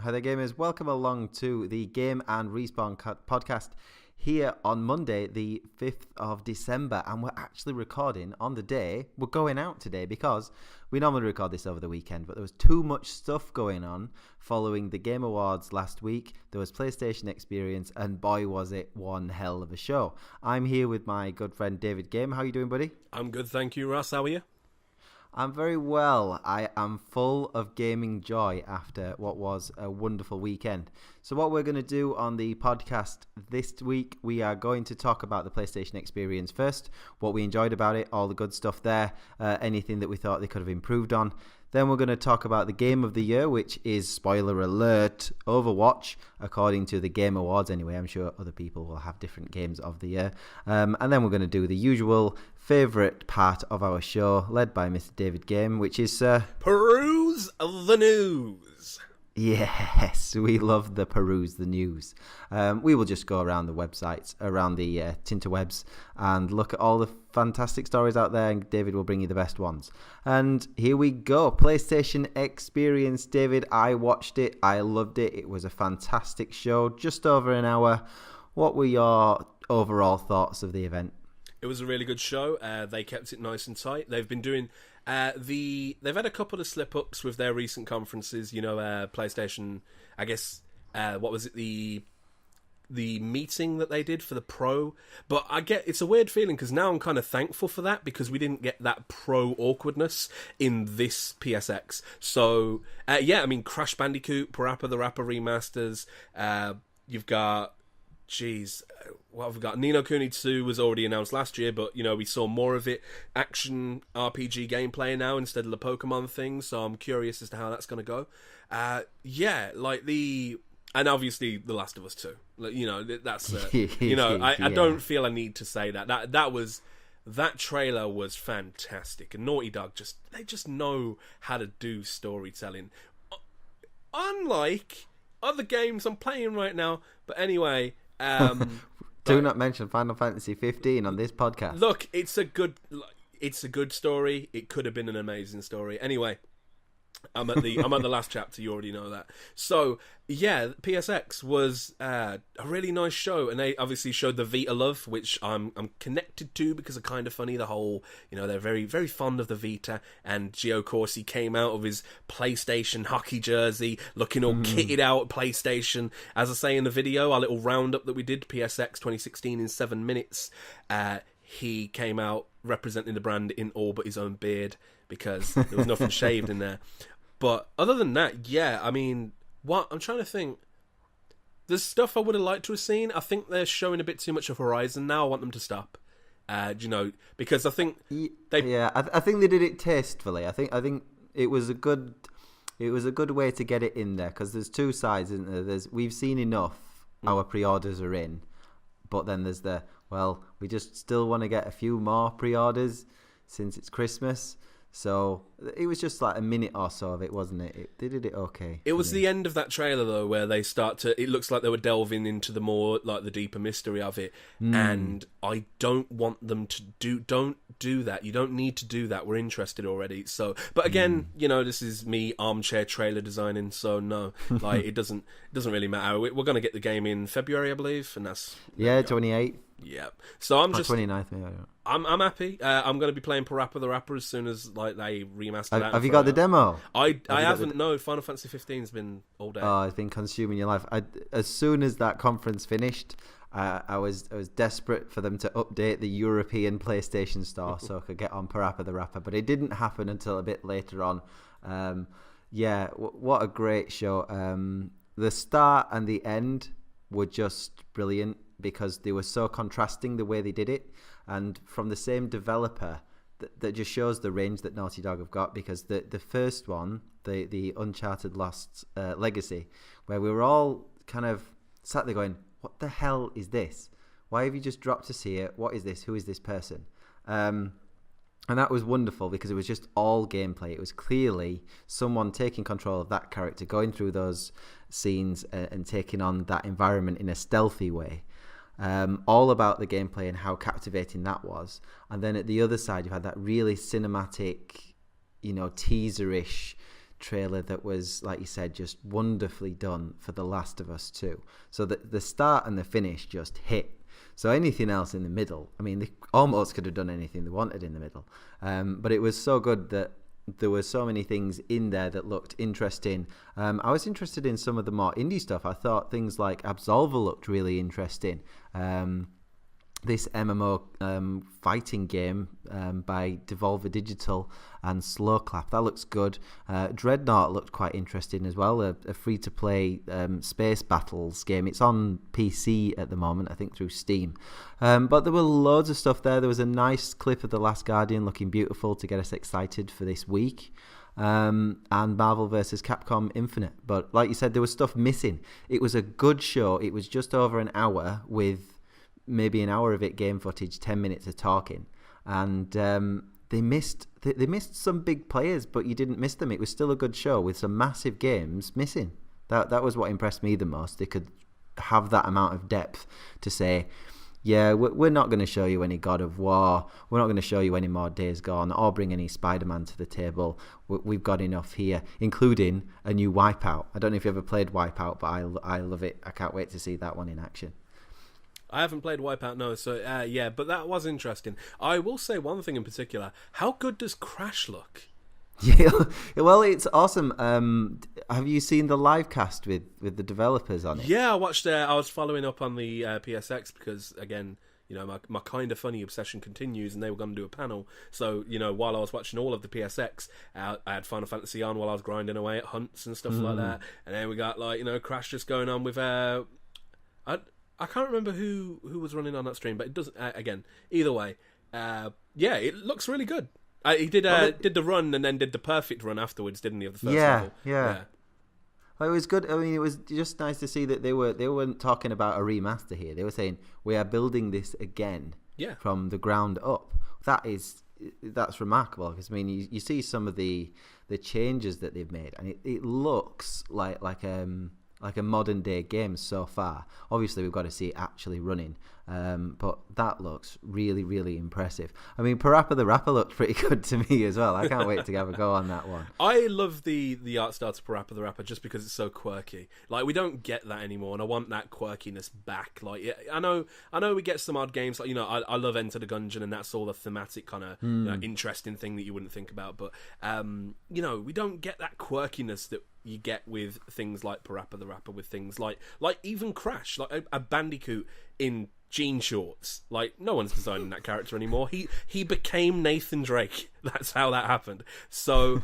Hi there, gamers. Welcome along to the Game and Respawn podcast here on Monday, the 5th of December. And we're actually recording on the day. We're going out today because we normally record this over the weekend, but there was too much stuff going on following the Game Awards last week. There was PlayStation Experience, and boy, was it one hell of a show. I'm here with my good friend David Game. How are you doing, buddy? I'm good, thank you, Ross. How are you? I'm very well. I am full of gaming joy after what was a wonderful weekend. So what we're going to do on the podcast this week, we are going to talk about the PlayStation Experience first, what we enjoyed about it, all the good stuff there, anything that we thought they could have improved on. Then we're going to talk about the Game of the Year, which is, spoiler alert, Overwatch, according to the Game Awards anyway. I'm sure other people will have different games of the year. And then we're going to do the usual favourite part of our show, led by Mr. David Game, which is... Peruse the news. Yes, we love the Peruse the news. We will just go around the websites, around the Tinterwebs, and look at all the fantastic stories out there, and David will bring you the best ones. And here we go. PlayStation Experience, David. I watched it. I loved it. It was a fantastic show, just over an hour. What were your overall thoughts of the event? It was a really good show. They kept it nice and tight. They've been doing they've had a couple of slip-ups with their recent conferences. You know, PlayStation, I guess, what was it, the meeting that they did for the Pro? But I get, it's a weird feeling because now I'm kind of thankful for that because we didn't get that Pro awkwardness in this PSX. So, yeah, I mean, Crash Bandicoot, Parappa the Rapper remasters, you've got... Jeez, what have we got? Ni no Kuni 2 was already announced last year, but, you know, we saw more of it. Action RPG gameplay now instead of the Pokemon thing, so I'm curious as to how that's going to go. Yeah, like and obviously The Last of Us 2. You know, that's... you know, I don't feel I need to say that. That trailer was fantastic. And Naughty Dog, they just know how to do storytelling. Unlike other games I'm playing right now. But anyway... Do not mention Final Fantasy 15 on this podcast. Look, it's a good story. It could have been an amazing story. Anyway, I'm at the last chapter. You already know that. So yeah, PSX was a really nice show, and they obviously showed the Vita love, which I'm connected to because of Kind of Funny. The whole, you know, they're very very fond of the Vita, and Gio Corsi came out of his PlayStation hockey jersey, looking all kitted out at PlayStation. As I say in the video, our little roundup that we did, PSX 2016 in 7 minutes, he came out representing the brand in all but his own beard because there was nothing shaved in there. But other than that, yeah, I mean, what I'm trying to think. There's stuff I would have liked to have seen. I think they're showing a bit too much of Horizon now. I want them to stop. You know, because I think they... Yeah, I think they did it tastefully. I think it was a good way to get it in there because there's two sides, isn't there? We've seen enough. Our pre-orders are in, but then there's we just still want to get a few more pre-orders since it's Christmas. So it was just like a minute or so of it, wasn't it? They did it okay. It was the end of that trailer, though, where they start to... It looks like they were delving into the more, like, the deeper mystery of it. And I don't want them to do... Don't do that. You don't need to do that. We're interested already. So, but again, you know, this is me armchair trailer designing, so no. Like, it doesn't really matter. We're going to get the game in February, I believe, and that's... Yeah, 28th. Yeah. So I'm just... 29th, yeah. I'm happy. I'm going to be playing Parappa the Rapper as soon as like they remaster that. Have you got the demo? I haven't. No, Final Fantasy 15's been all day. Oh, it's been consuming your life. As soon as that conference finished, I was desperate for them to update the European PlayStation Store so I could get on Parappa the Rapper, but it didn't happen until a bit later on. Yeah, what a great show. The start and the end were just brilliant because they were so contrasting the way they did it, and from the same developer that just shows the range that Naughty Dog have got, because the first one, the Uncharted Lost Legacy, where we were all kind of sat there going, what the hell is this? Why have you just dropped to see it? What is this? Who is this person? And that was wonderful because it was just all gameplay. It was clearly someone taking control of that character, going through those scenes and taking on that environment in a stealthy way. All about the gameplay and how captivating that was. And then at the other side, you had that really cinematic, teaserish trailer that was, like you said, just wonderfully done for The Last of Us 2. So the start and the finish just hit. So anything else in the middle, I mean, they almost could have done anything they wanted in the middle. But it was so good that there were so many things in there that looked interesting. I was interested in some of the more indie stuff. I thought things like Absolver looked really interesting. This MMO fighting game by Devolver Digital and Slowclap, that looks good. Dreadnought looked quite interesting as well, a free-to-play space battles game. It's on PC at the moment, I think through Steam. But there were loads of stuff there. There was a nice clip of The Last Guardian looking beautiful to get us excited for this week. And Marvel vs. Capcom Infinite. But like you said, there was stuff missing. It was a good show. It was just over an hour with maybe an hour of it game footage, 10 minutes of talking, and they missed some big players, but you didn't miss them. It was still a good show with some massive games missing. That was what impressed me the most. They could have that amount of depth to say, yeah, we're not going to show you any God of War, we're not going to show you any more Days Gone, or bring any Spider-Man to the table. We've got enough here, including a new Wipeout. I don't know if you ever played Wipeout, but I love it. I can't wait to see that one in action. I haven't played Wipeout, no, so yeah, but that was interesting. I will say one thing in particular. How good does Crash look? Yeah, well, it's awesome. Have you seen the live cast with the developers on it? Yeah, I watched. I was following up on the PSX because, again, you know, my kind of funny obsession continues, and they were going to do a panel. So, you know, while I was watching all of the PSX, I had Final Fantasy on while I was grinding away at hunts and stuff like that. And then we got, like, you know, Crash just going on with I can't remember who was running on that stream, but it doesn't. Again, either way, yeah, it looks really good. He did the run and then did the perfect run afterwards, didn't he? Of the first level. Yeah. Well, it was good. I mean, it was just nice to see that they weren't talking about a remaster here. They were saying we are building this again, from the ground up. That's remarkable because I mean, you see some of the changes that they've made, and it looks like a modern day game so far. Obviously, we've got to see it actually running, but that looks really, really impressive. I mean, Parappa the Rapper looked pretty good to me as well. I can't wait to have a go on that one. I love the art style to Parappa the Rapper just because it's so quirky. Like, we don't get that anymore, and I want that quirkiness back. Like, I know we get some odd games. Like, you know, I love Enter the Gungeon, and that's all the thematic kind of you know, interesting thing that you wouldn't think about. But you know, we don't get that quirkiness that you get with things like Parappa the Rapper, with things like even Crash, like a Bandicoot in jean shorts. Like, no one's designing that character anymore. He became Nathan Drake. That's how that happened. So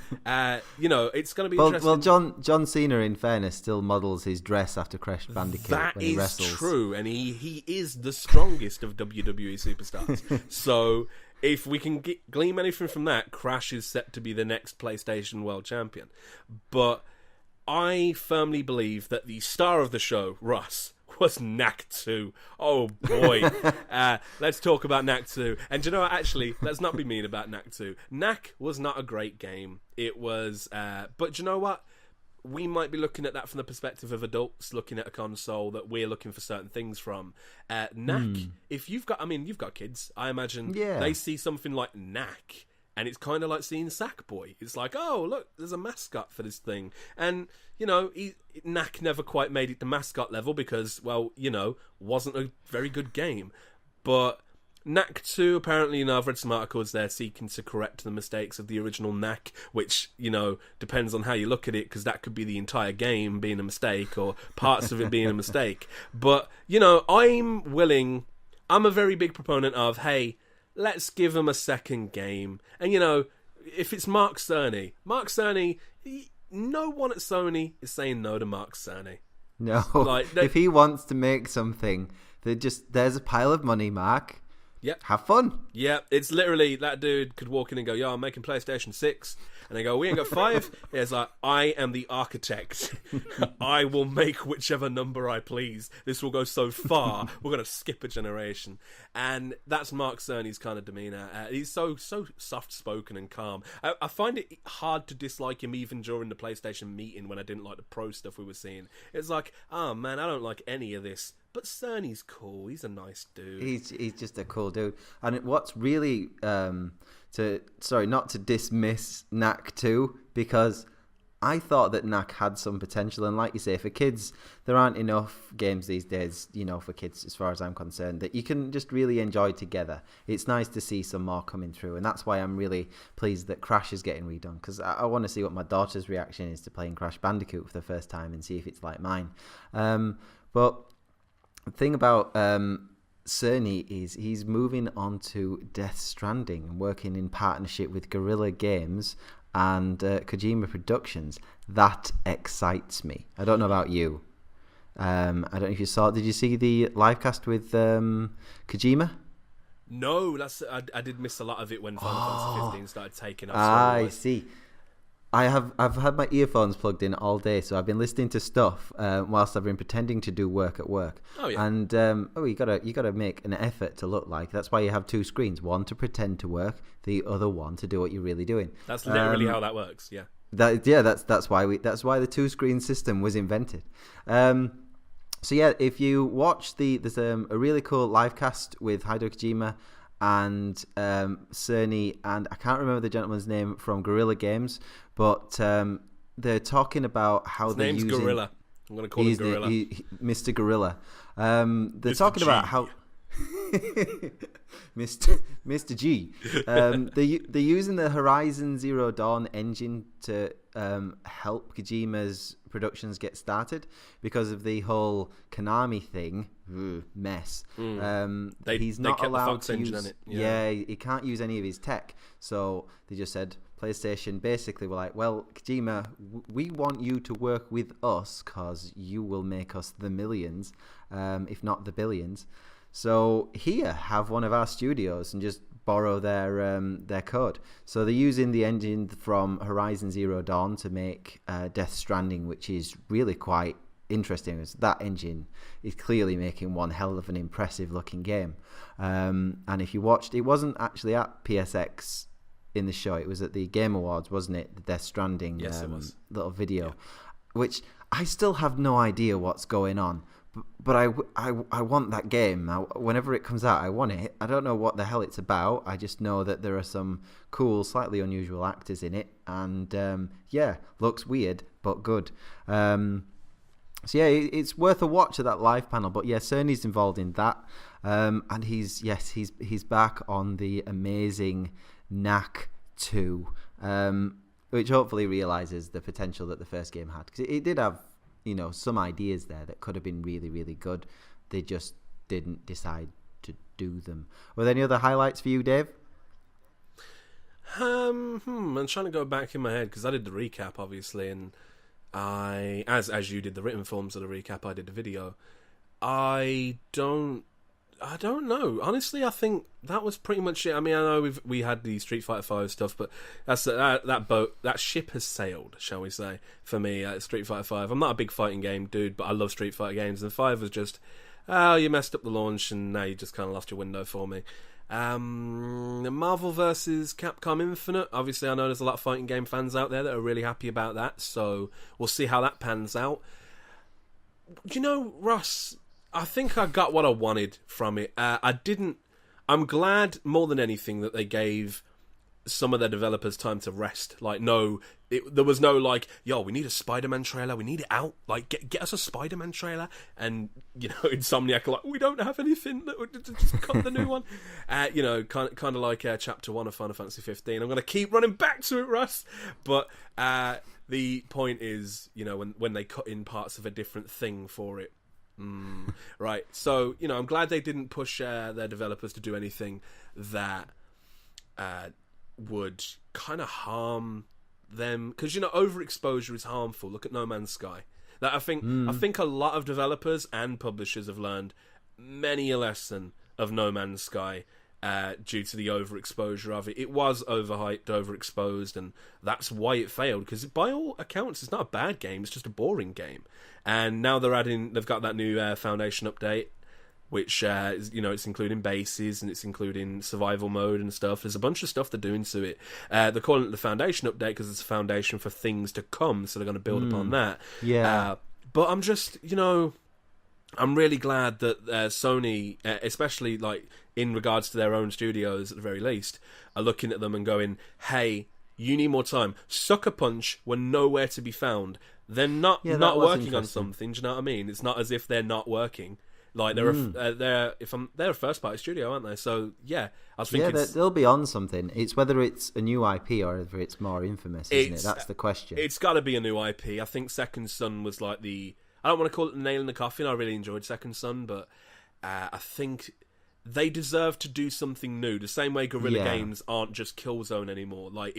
you know, it's going to be interesting. Well, John Cena, in fairness, still models his dress after Crash Bandicoot when he wrestles. That is true, and he is the strongest of WWE superstars. So if we can glean anything from that, Crash is set to be the next PlayStation World Champion. But I firmly believe that the star of the show, Ross, was Knack 2. Oh boy. Let's talk about Knack 2. And do you know what, actually, let's not be mean about Knack 2. Knack was not a great game. It was, but do you know what? We might be looking at that from the perspective of adults looking at a console that we're looking for certain things from. Knack, if you've got kids, I imagine they see something like Knack, and it's kind of like seeing Sackboy. It's like, oh, look, there's a mascot for this thing. And, you know, Knack never quite made it to mascot level because, well, you know, wasn't a very good game. But Knack 2, apparently, you know, I've read some articles there seeking to correct the mistakes of the original Knack, which, you know, depends on how you look at it, because that could be the entire game being a mistake or parts of it being a mistake. But, you know, I'm a very big proponent of, hey, let's give him a second game. And, you know, if it's Mark Cerny, no one at Sony is saying no to Mark Cerny. No, like, if he wants to make something, there's a pile of money, Mark. Yep. Have fun. Yeah, it's literally, that dude could walk in and go, yo, I'm making PlayStation 6. And they go, we ain't got 5. It's like, I am the architect. I will make whichever number I please. This will go so far, we're going to skip a generation. And that's Mark Cerny's kind of demeanour. He's so soft-spoken and calm. I find it hard to dislike him even during the PlayStation meeting when I didn't like the pro stuff we were seeing. It's like, oh man, I don't like any of this. But Cerny's cool. He's a nice dude. He's just a cool dude. And what's really not to dismiss Knack 2, because I thought that Knack had some potential, and like you say, for kids, there aren't enough games these days, for kids, as far as I'm concerned, that you can just really enjoy together. It's nice to see some more coming through, and that's why I'm really pleased that Crash is getting redone, because I want to see what my daughter's reaction is to playing Crash Bandicoot for the first time and see if it's like mine. But the thing about Cerny is he's moving on to Death Stranding and working in partnership with Guerrilla Games and Kojima Productions. That excites me. I don't know about you. I don't know if you saw it. Did you see the live cast with Kojima? No, I did miss a lot of it when Final Fantasy 15 started taking off. I see. I've had my earphones plugged in all day, so I've been listening to stuff whilst I've been pretending to do work at work. Oh yeah. And you gotta make an effort to look like. That's why you have two screens: one to pretend to work, the other one to do what you're really doing. That's literally how that works. Yeah. That's why the two screen system was invented. So yeah, if you watch there's a really cool live cast with Hideo Kojima and Cerny, and I can't remember the gentleman's name from Guerrilla Games, but they're talking about how his they're name's using... Gorilla. I'm going to call him Gorilla. Mr. Gorilla. They're Mr. talking G. about how... Mr. G. They're using the Horizon Zero Dawn engine to help Kojima's productions get started because of the whole Konami thing. Mess. He's not allowed to use... Yeah, he can't use any of his tech. So they just said... PlayStation basically were like, well, Kojima, we want you to work with us because you will make us the millions, if not the billions. So here, have one of our studios and just borrow their code. So they're using the engine from Horizon Zero Dawn to make Death Stranding, which is really quite interesting. That engine is clearly making one hell of an impressive looking game. And if you watched, it wasn't actually at PSX in the show, it was at the Game Awards, wasn't it? The Death Stranding yes, it was. Little video, which I still have no idea what's going on. But I want that game. Whenever it comes out, I want it. I don't know what the hell it's about. I just know that there are some cool, slightly unusual actors in it. And looks weird, but good. So yeah, it's worth a watch of that live panel. But yeah, Cerny's involved in that. And he's back on the amazing Knack 2, which hopefully realizes the potential that the first game had, because it did have some ideas there that could have been really, really good. They just didn't decide to do them. Were there any other highlights for you, Dave? I'm trying to go back in my head because I did the recap obviously, and I as you did the written forms of the recap, I did the video. I don't know. Honestly, I think that was pretty much it. I mean, I know we had the Street Fighter V stuff, but that ship has sailed, shall we say, for me at Street Fighter V. I'm not a big fighting game dude, but I love Street Fighter games, and 5 was just, you messed up the launch, and now you just kind of lost your window for me. Marvel vs. Capcom Infinite, obviously I know there's a lot of fighting game fans out there that are really happy about that, so we'll see how that pans out. Ross... I think I got what I wanted from it. I'm glad more than anything that they gave some of their developers time to rest. Like, there was no like, yo, we need a Spider-Man trailer. We need it out. Like, get us a Spider-Man trailer. And, Insomniac are like, we don't have anything. Just cut the new one. Kind of like Chapter 1 of Final Fantasy 15. I'm going to keep running back to it, Russ. But the point is, when they cut in parts of a different thing for it. Right, so I'm glad they didn't push their developers to do anything that would kind of harm them, because overexposure is harmful. Look at No Man's Sky. I think a lot of developers and publishers have learned many a lesson of No Man's Sky due to the overexposure of it. It was overhyped, overexposed, and that's why it failed, because by all accounts it's not a bad game, it's just a boring game. And now they've got that new Foundation update, which is, it's including bases and it's including survival mode and stuff. There's a bunch of stuff they're doing to it. They're calling it the Foundation update because it's a foundation for things to come, so they're going to build upon that. Yeah. But I'm just, I'm really glad that Sony, especially like in regards to their own studios at the very least, are looking at them and going, hey, you need more time. Sucker Punch were nowhere to be found. They're not Yeah, that not was working on interesting. something. Do you know what I mean? It's not as if they're not working. Like they're they're a first party studio, aren't they? So yeah, I was thinking they'll be on something. It's whether it's a new IP or whether it's more infamous, isn't it? That's the question. It's got to be a new IP. I think Second Son was like I don't want to call it the nail in the coffin. I really enjoyed Second Son, but I think they deserve to do something new. The same way Guerrilla Games aren't just Killzone anymore. Like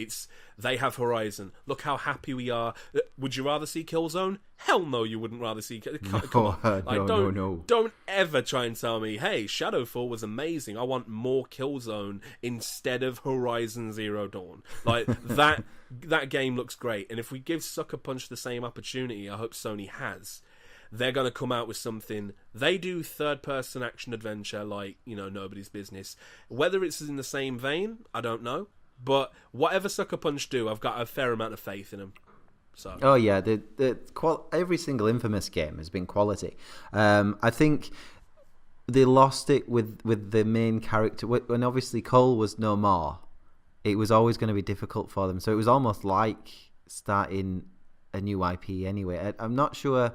they have Horizon. Look how happy we are. Would you rather see Killzone? Hell no, you wouldn't rather see. Come on, no. Don't ever try and tell me, hey, Shadowfall was amazing. I want more Killzone instead of Horizon Zero Dawn. Like that game looks great. And if we give Sucker Punch the same opportunity, I hope Sony has. They're going to come out with something. They do third-person action adventure like, nobody's business. Whether it's in the same vein, I don't know. But whatever Sucker Punch do, I've got a fair amount of faith in them. So. Oh yeah, every single Infamous game has been quality. I think they lost it with the main character when obviously Cole was no more. It was always going to be difficult for them. So it was almost like starting a new IP anyway. I'm not sure.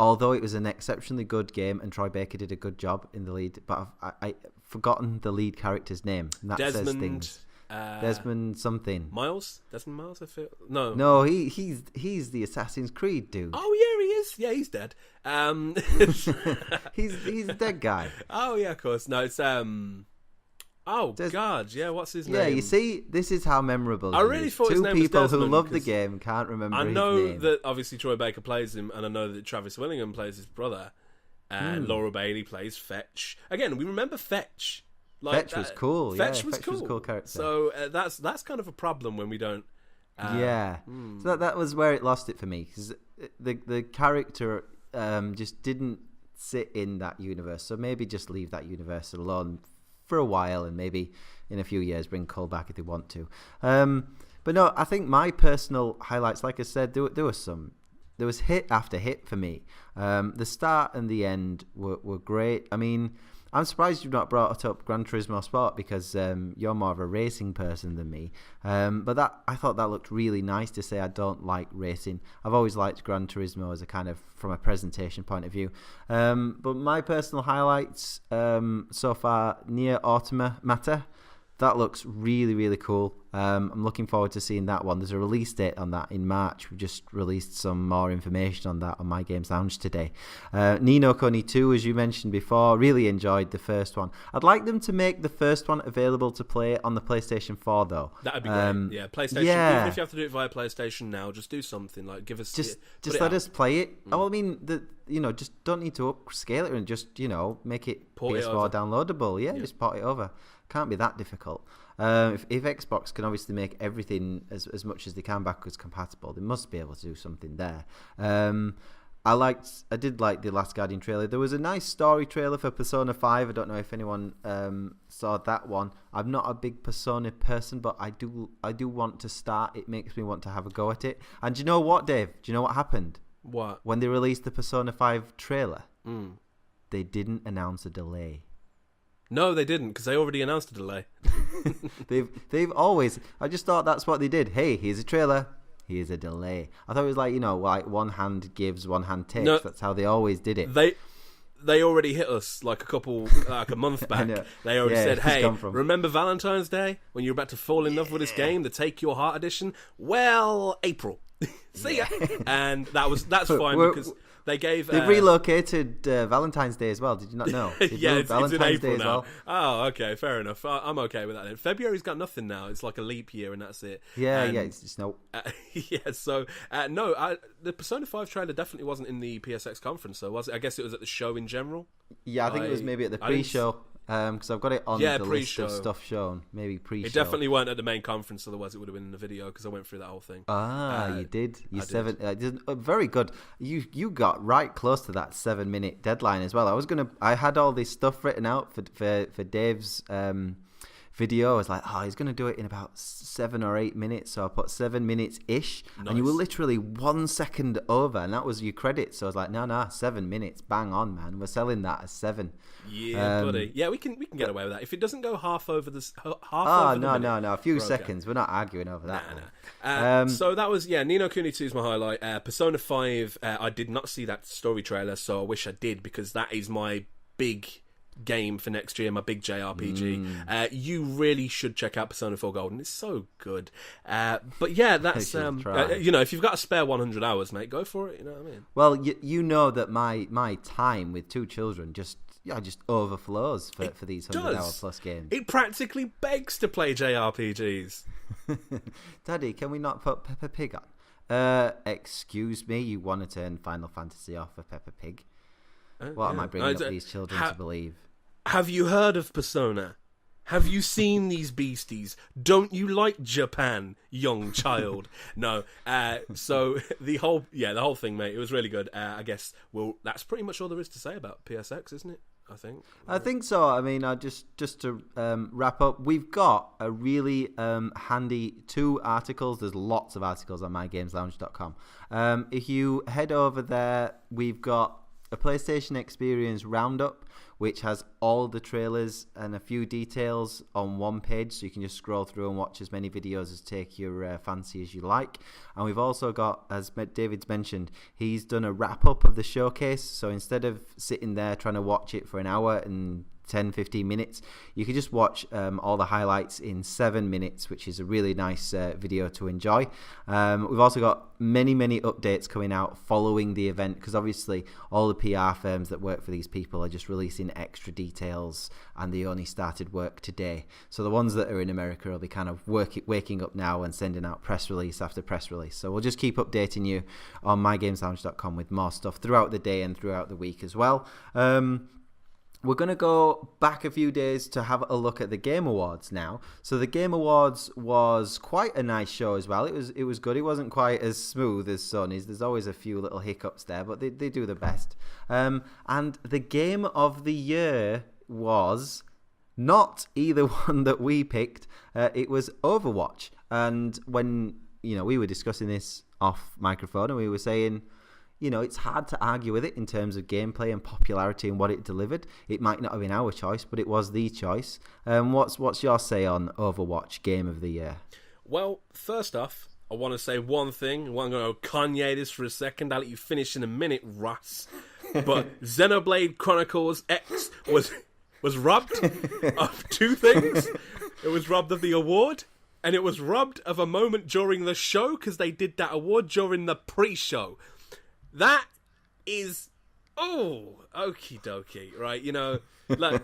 Although it was an exceptionally good game and Troy Baker did a good job in the lead, but I've forgotten the lead character's name. And that Desmond, says things. Desmond something. Miles? Desmond Miles, I feel. No, he's the Assassin's Creed dude. Oh yeah, he is. Yeah, he's dead. He's a dead guy. Oh yeah, of course. No, it's God, yeah, what's his name? Yeah, you see, this is how memorable I really thought his Two name was people Desmond, who love the game can't remember his name. I know that obviously Troy Baker plays him, and I know that Travis Willingham plays his brother, and Laura Bailey plays Fetch. Again, we remember Fetch. Fetch was cool. Fetch was a cool character. So that's kind of a problem when we don't. So that was where it lost it for me, because the character just didn't sit in that universe. So maybe just leave that universe alone for a while, and maybe in a few years bring Cole back if they want to. But no, I think my personal highlights, like I said, there was hit after hit for me. The start and the end were great. I mean, I'm surprised you've not brought up Gran Turismo Sport, because you're more of a racing person than me. But I thought that looked really nice. To say I don't like racing, I've always liked Gran Turismo as a kind of from a presentation point of view. But my personal highlights so far: Nier Automata. That looks really, really cool. I'm looking forward to seeing that one. There's a release date on that in March. We just released some more information on that on My Games Lounge today. Ni no Kuni 2, as you mentioned before, really enjoyed the first one. I'd like them to make the first one available to play on the PlayStation 4, though. That'd be great. Yeah, PlayStation. Yeah. Even if you have to do it via PlayStation now, just do something. Like, give us... Just let us play it. Oh, I mean, just don't need to upscale it and just, make it Port it PS4 over. downloadable. Yeah, just port it over. Can't be that difficult. If Xbox can obviously make everything as much as they can backwards compatible, they must be able to do something there. I did like the Last Guardian trailer. There was a nice story trailer for Persona 5. I don't know if anyone saw that one. I'm not a big Persona person, but I do want to start. It makes me want to have a go at it. And do you know what, Dave? Do you know what happened? What? When they released the Persona 5 trailer, they didn't announce a delay. No, they didn't, because they already announced a delay. They've always... I just thought that's what they did. Hey, here's a trailer. Here's a delay. I thought it was like one hand gives, one hand takes. No, that's how they always did it. They already hit us like a month back. They already said, hey, remember Valentine's Day when you're about to fall in love with this game, the Take Your Heart edition? Well, April. See ya. And that's fine, because they gave... They've relocated Valentine's Day as well. Did you not know? Yeah, it's in April now. Well. Oh, okay, fair enough. I'm okay with that then. February's got nothing now. It's like a leap year and that's it. Yeah, it's just no... so, the Persona 5 trailer definitely wasn't in the PSX conference, so was it? I guess it was at the show in general. Yeah, I think it was maybe at the pre-show. Because I've got it on the pre-show. list of stuff shown. Maybe pre-show. It definitely weren't at the main conference, otherwise it would have been in the video, because I went through that whole thing. You did. Very good. You got right close to that 7-minute deadline as well. I had all this stuff written out for Dave's video. I was like, oh, he's going to do it in about 7 or 8 minutes. So I put 7 minutes-ish. Nice. And you were literally 1 second over. And that was your credit. So I was like, no, 7 minutes. Bang on, man. We're selling that as 7. Yeah, buddy. Yeah, we can get away with that. If it doesn't go half over the No. A few seconds. We're not arguing over that. Nah. So that was, Ni no Kuni 2 is my highlight. Persona 5, I did not see that story trailer, so I wish I did, because that is my big game for next year, my big JRPG. You really should check out Persona 4 Golden. It's so good. But yeah, that's if you've got a spare 100 hours, mate, go for it. You know what I mean? Well, you know that my time with 2 children just overflows for these 100-hour plus games. It practically begs to play JRPGs. Daddy, can we not put Peppa Pig on? Excuse me, you want to turn Final Fantasy off for Peppa Pig? What am I bringing up these children to believe? Have you heard of Persona? Have you seen these beasties? Don't you like Japan, young child? No. So the whole thing, mate, it was really good. I guess that's pretty much all there is to say about PSX, isn't it? I think so. I mean, just to wrap up, we've got a really handy 2 articles. There's lots of articles on mygameslounge.com. If you head over there, we've got a PlayStation Experience Roundup, which has all the trailers and a few details on one page, so you can just scroll through and watch as many videos as take your fancy as you like. And we've also got, as David's mentioned, he's done a wrap-up of the showcase, so instead of sitting there trying to watch it for an hour and 10-15 minutes, you can just watch all the highlights in 7 minutes, which is a really nice video to enjoy. We've also got many updates coming out following the event, because obviously all the PR firms that work for these people are just releasing extra details, and they only started work today. So the ones that are in America will be kind of waking up now and sending out press release after press release. So we'll just keep updating you on mygameslounge.com with more stuff throughout the day and throughout the week as well. We're going to go back a few days to have a look at the Game Awards now. So the Game Awards was quite a nice show as well. It was good. It wasn't quite as smooth as Sony's. There's always a few little hiccups there, but they do the best. And the Game of the Year was not either one that we picked. It was Overwatch. And when we were discussing this off microphone, and we were saying, it's hard to argue with it in terms of gameplay and popularity and what it delivered. It might not have been our choice, but it was the choice. What's your say on Overwatch Game of the Year? Well, first off, I want to say one thing. I'm going to Kanye this for a second. I'll let you finish in a minute, Ross. But Xenoblade Chronicles X was robbed of 2 things. It was robbed of the award, and it was robbed of a moment during the show, because they did that award during the pre-show. That is, okie dokie, right? Like,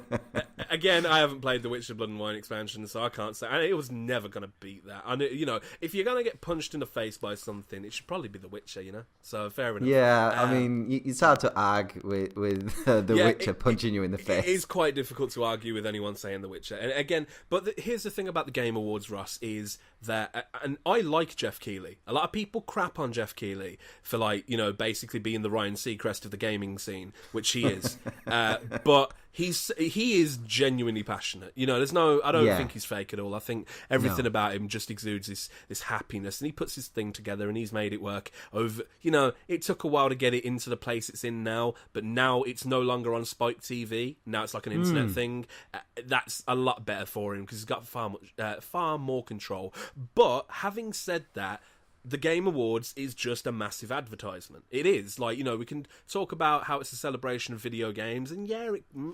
again, I haven't played the Witcher Blood and Wine expansion, so I can't say. And it was never going to beat that. And if you're going to get punched in the face by something, it should probably be The Witcher, So fair enough. Yeah, I mean, it's hard to argue with The Witcher punching you in the face. It is quite difficult to argue with anyone saying The Witcher. And again, but here's the thing about the Game Awards, Ross, is that, and I like Geoff Keighley. A lot of people crap on Geoff Keighley for, basically being the Ryan Seacrest of the gaming scene, which he is. But he is genuinely passionate. I don't think he's fake at all. I think everything about him just exudes this happiness, and he puts his thing together, and he's made it work over. It took a while to get it into the place it's in now, but now it's no longer on Spike TV. Now it's like an internet thing. That's a lot better for him, because he's got far more control. But having said that, the Game Awards is just a massive advertisement. It is. We can talk about how it's a celebration of video games, and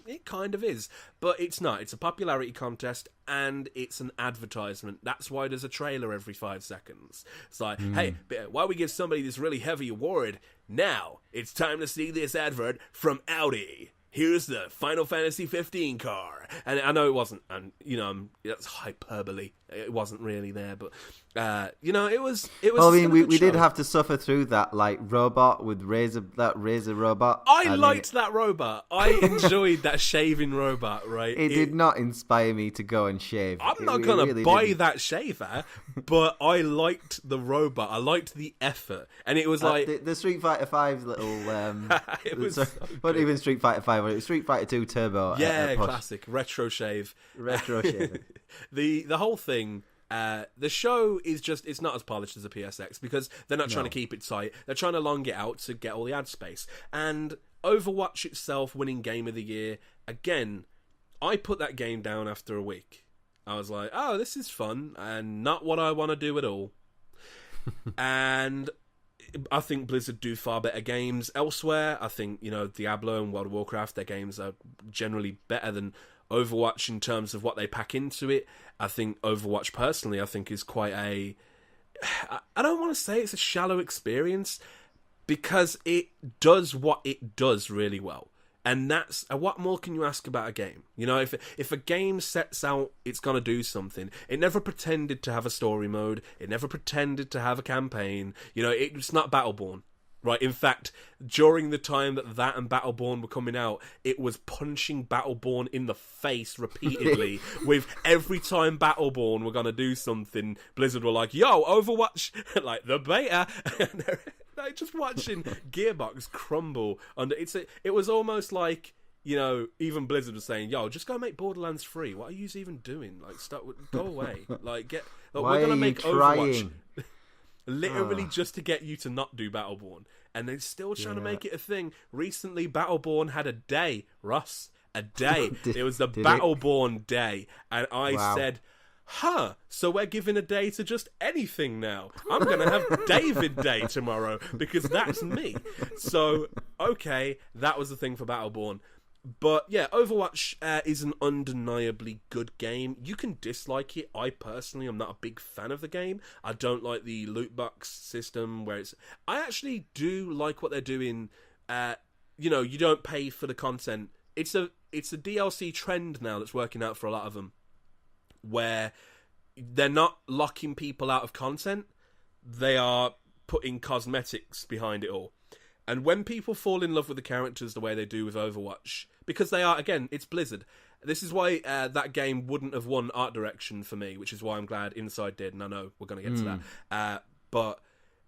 it kind of is. But it's not. It's a popularity contest, and it's an advertisement. That's why there's a trailer every 5 seconds. It's like, hey, why we give somebody this really heavy award? Now, it's time to see this advert from Audi. Here's the Final Fantasy 15 car. And I know it wasn't, and that's hyperbole. It wasn't really there, but it was. Well, I mean, we did have to suffer through that robot with that razor robot. I liked that robot. I enjoyed that shaving robot. Right? It did not inspire me to go and shave. I'm not gonna buy that shaver, but I liked the robot. I liked the effort, and it was like the Street Fighter 5's little. It was not even Street Fighter 5 when Street Fighter 2 Turbo. Yeah, classic retro shave. Retro shave. The whole thing. The show is just, it's not as polished as a PSX because they're not trying to keep it tight. They're trying to long it out to get all the ad space. And Overwatch itself winning Game of the Year, again, I put that game down after a week. I was like, oh, this is fun and not what I want to do at all. And I think Blizzard do far better games elsewhere. I think, Diablo and World of Warcraft, their games are generally better than Overwatch in terms of what they pack into it. I think Overwatch, personally, I think is quite I don't want to say it's a shallow experience, because it does what it does really well. And that's, what more can you ask about a game? If a game sets out it's going to do something, it never pretended to have a story mode, it never pretended to have a campaign, it's not Battleborn. Right, in fact, during the time that and Battleborn were coming out, it was punching Battleborn in the face repeatedly. With every time Battleborn were going to do something, Blizzard were like, yo, Overwatch, like the beta. And they're just watching Gearbox crumble under it was almost like, even Blizzard was saying, yo, just go make Borderlands 3. What are you even doing? Like, go away. Like, we're going to make Overwatch. Literally just to get you to not do Battleborn. And they're still trying to make it a thing. Recently, Battleborn had a day, Ross. A day. It was the Battleborn day. And I said, so we're giving a day to just anything now. I'm going to have David Day tomorrow, because that's me. So, okay, that was the thing for Battleborn. But yeah, Overwatch is an undeniably good game. You can dislike it. I personally am not a big fan of the game. I don't like the loot box system where I actually do like what they're doing. You don't pay for the content. It's a DLC trend now that's working out for a lot of them, where they're not locking people out of content. They are putting cosmetics behind it all. And when people fall in love with the characters the way they do with Overwatch, because they are, again, it's Blizzard. This is why that game wouldn't have won art direction for me, which is why I'm glad Inside did, and I know we're going to get to that. But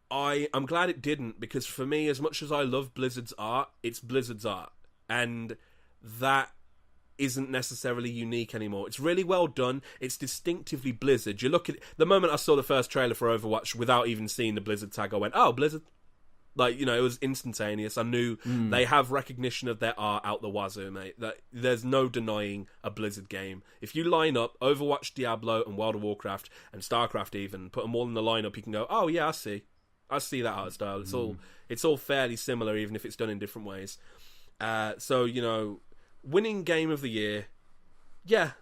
I'm glad it didn't, because for me, as much as I love Blizzard's art, it's Blizzard's art. And that isn't necessarily unique anymore. It's really well done. It's distinctively Blizzard. You look at it, the moment I saw the first trailer for Overwatch without even seeing the Blizzard tag, I went, oh, Blizzard. Like, it was instantaneous. I knew they have recognition of their art out the wazoo, mate. There's no denying a Blizzard game. If you line up Overwatch, Diablo, and World of Warcraft, and StarCraft even, put them all in the lineup, you can go, oh yeah, I see that art style. It's all fairly similar, even if it's done in different ways. So, winning Game of the Year, yeah,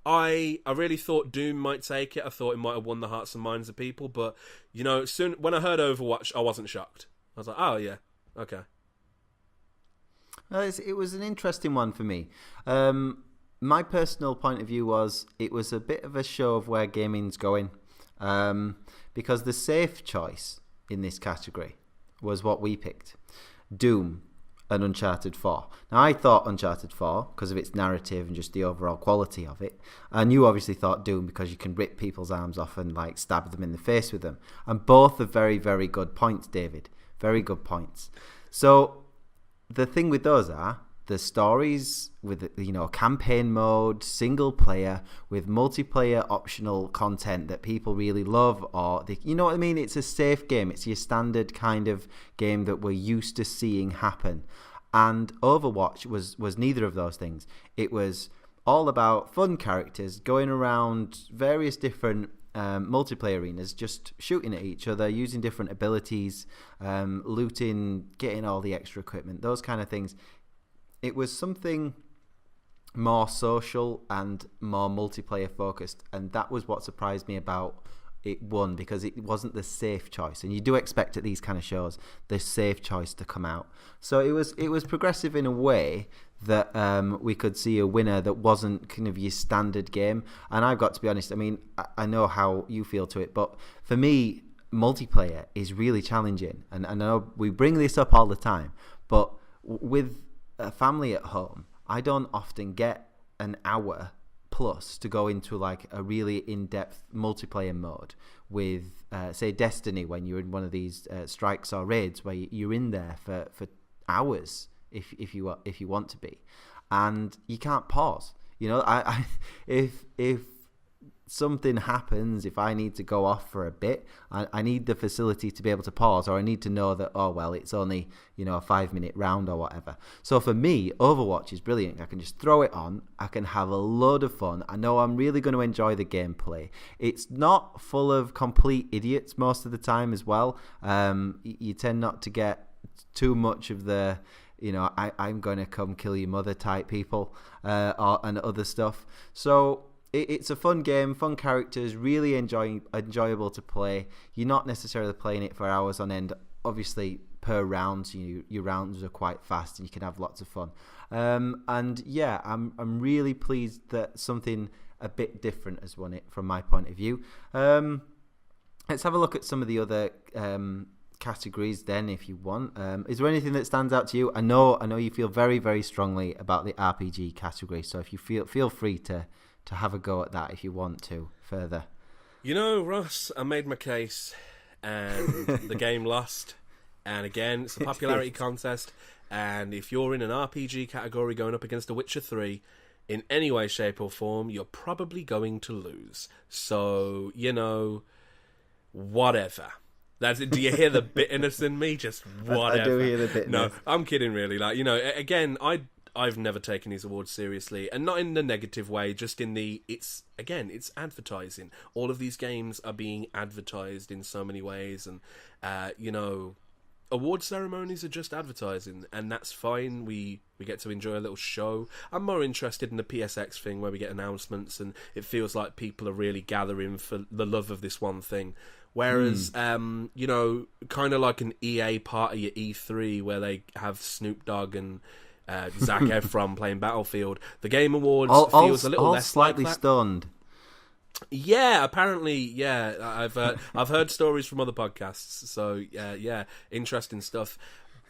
I really thought Doom might take it. I thought it might have won the hearts and minds of people, but soon when I heard Overwatch, I wasn't shocked. I was like, oh yeah, okay. It was an interesting one for me. My personal point of view was it was a bit of a show of where gaming's going, because the safe choice in this category was what we picked: Doom and Uncharted 4. Now, I thought Uncharted 4 because of its narrative and just the overall quality of it. And you obviously thought Doom because you can rip people's arms off and stab them in the face with them. And both are very, very good points, David. Very good points. So the thing with those are the stories with, campaign mode, single player, with multiplayer optional content that people really love, or you know what I mean? It's a safe game. It's your standard kind of game that we're used to seeing happen. And Overwatch was neither of those things. It was all about fun characters going around various different multiplayer arenas, just shooting at each other, using different abilities, looting, getting all the extra equipment, those kind of things. It was something more social and more multiplayer focused, and that was what surprised me about it won, because it wasn't the safe choice, and you do expect at these kind of shows the safe choice to come out. So it was progressive in a way that we could see a winner that wasn't kind of your standard game. And I've got to be honest, I mean, I know how you feel to it, but for me, multiplayer is really challenging, and I know we bring this up all the time, but with a family at home, I don't often get an hour plus to go into a really in-depth multiplayer mode with say Destiny, when you're in one of these strikes or raids where you're in there for hours if you want to be, and you can't pause. You know, if something happens, if I need to go off for a bit, I need the facility to be able to pause, or I need to know that, oh, well, it's only, you know, a 5-minute round or whatever. So for me, Overwatch is brilliant. I can just throw it on. I can have a load of fun. I know I'm really going to enjoy the gameplay. It's not full of complete idiots most of the time as well. You tend not to get too much of the, you know, I'm going to come kill your mother type people and other stuff. So it's a fun game, fun characters, really enjoyable to play. You're not necessarily playing it for hours on end. Obviously, per round, so your rounds are quite fast and you can have lots of fun. And yeah, I'm really pleased that something a bit different has won it from my point of view. Let's have a look at some of the other categories then, if you want. Is there anything that stands out to you? I know you feel very, very strongly about the RPG category, so if you feel free to have a go at that if you want to further. You know, Ross, I made my case and the game lost. And again, it's a popularity contest. And if you're in an RPG category going up against The Witcher 3, in any way, shape or form, you're probably going to lose. So, you know, whatever. Do you hear the bitterness in me? Just whatever. I do hear the bitterness. No, I'm kidding, really. Like, you know, again, I've never taken these awards seriously, and not in the negative way, just in the, it's advertising. All of these games are being advertised in so many ways, and, you know, award ceremonies are just advertising, and that's fine. We get to enjoy a little show. I'm more interested in the PSX thing where we get announcements, and it feels like people are really gathering for the love of this one thing. Whereas, you know, kind of like an EA party at E3 where they have Snoop Dogg and Zac Efron playing Battlefield. The Game Awards feels a little less slightly like that. Stunned. Yeah, apparently, yeah. I've heard stories from other podcasts, so yeah, interesting stuff.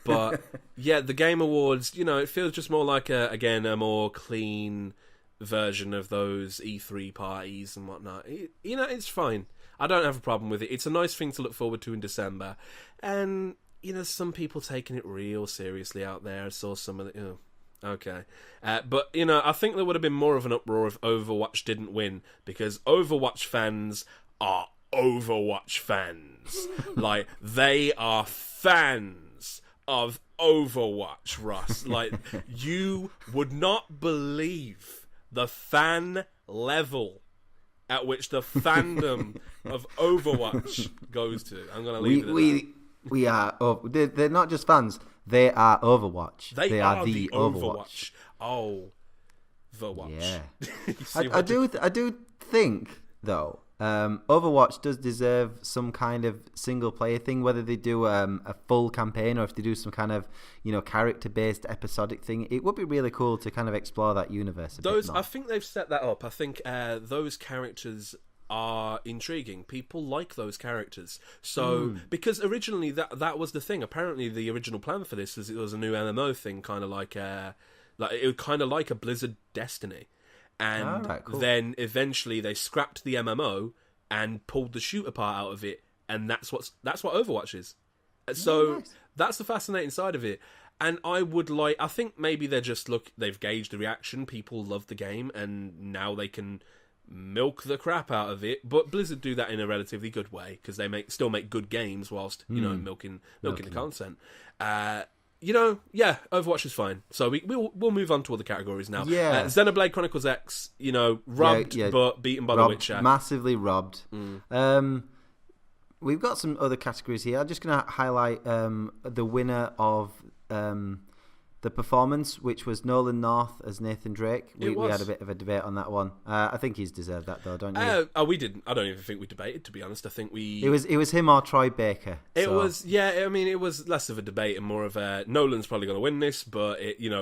But yeah, the Game Awards, you know, it feels just more like a more clean version of those E3 parties and whatnot. You know, it's fine. I don't have a problem with it. It's a nice thing to look forward to in December, and you know, some people taking it real seriously out there. I saw some of the, okay. But, you know, I think there would have been more of an uproar if Overwatch didn't win, because Overwatch fans are Overwatch fans. Like, they are fans of Overwatch, Ross. Like, you would not believe the fan level at which the fandom of Overwatch goes to. I'm going to leave it at that. We are. They're not just fans. They are Overwatch. They are the Overwatch. Oh, the watch. Yeah. I do think though, Overwatch does deserve some kind of single player thing. Whether they do a full campaign or if they do some kind of, you know, character based episodic thing, it would be really cool to kind of explore that universe. I think they've set that up. I think those characters are intriguing. People like those characters. So because originally that was the thing. Apparently the original plan for this was it was a new MMO thing, kind of like it was kind of like a Blizzard Destiny. And cool. Then eventually they scrapped the MMO and pulled the shooter part out of it, and that's what Overwatch is. So nice. That's the fascinating side of it. And I think maybe they've gauged the reaction. People love the game, and now they can milk the crap out of it. But Blizzard do that in a relatively good way, because they still make good games whilst milking the content. You know, yeah, Overwatch is fine. So we'll move on to other categories now. Yeah, Xenoblade Chronicles X, you know, robbed but beaten by The Witcher. Massively robbed. We've got some other categories here. I'm just going to highlight the winner of the performance, which was Nolan North as Nathan Drake. We had a bit of a debate on that one. I think he's deserved that though, don't you? We didn't. I don't even think we debated, to be honest. I think It was him or Troy Baker. It was less of a debate and more of a Nolan's probably going to win this, but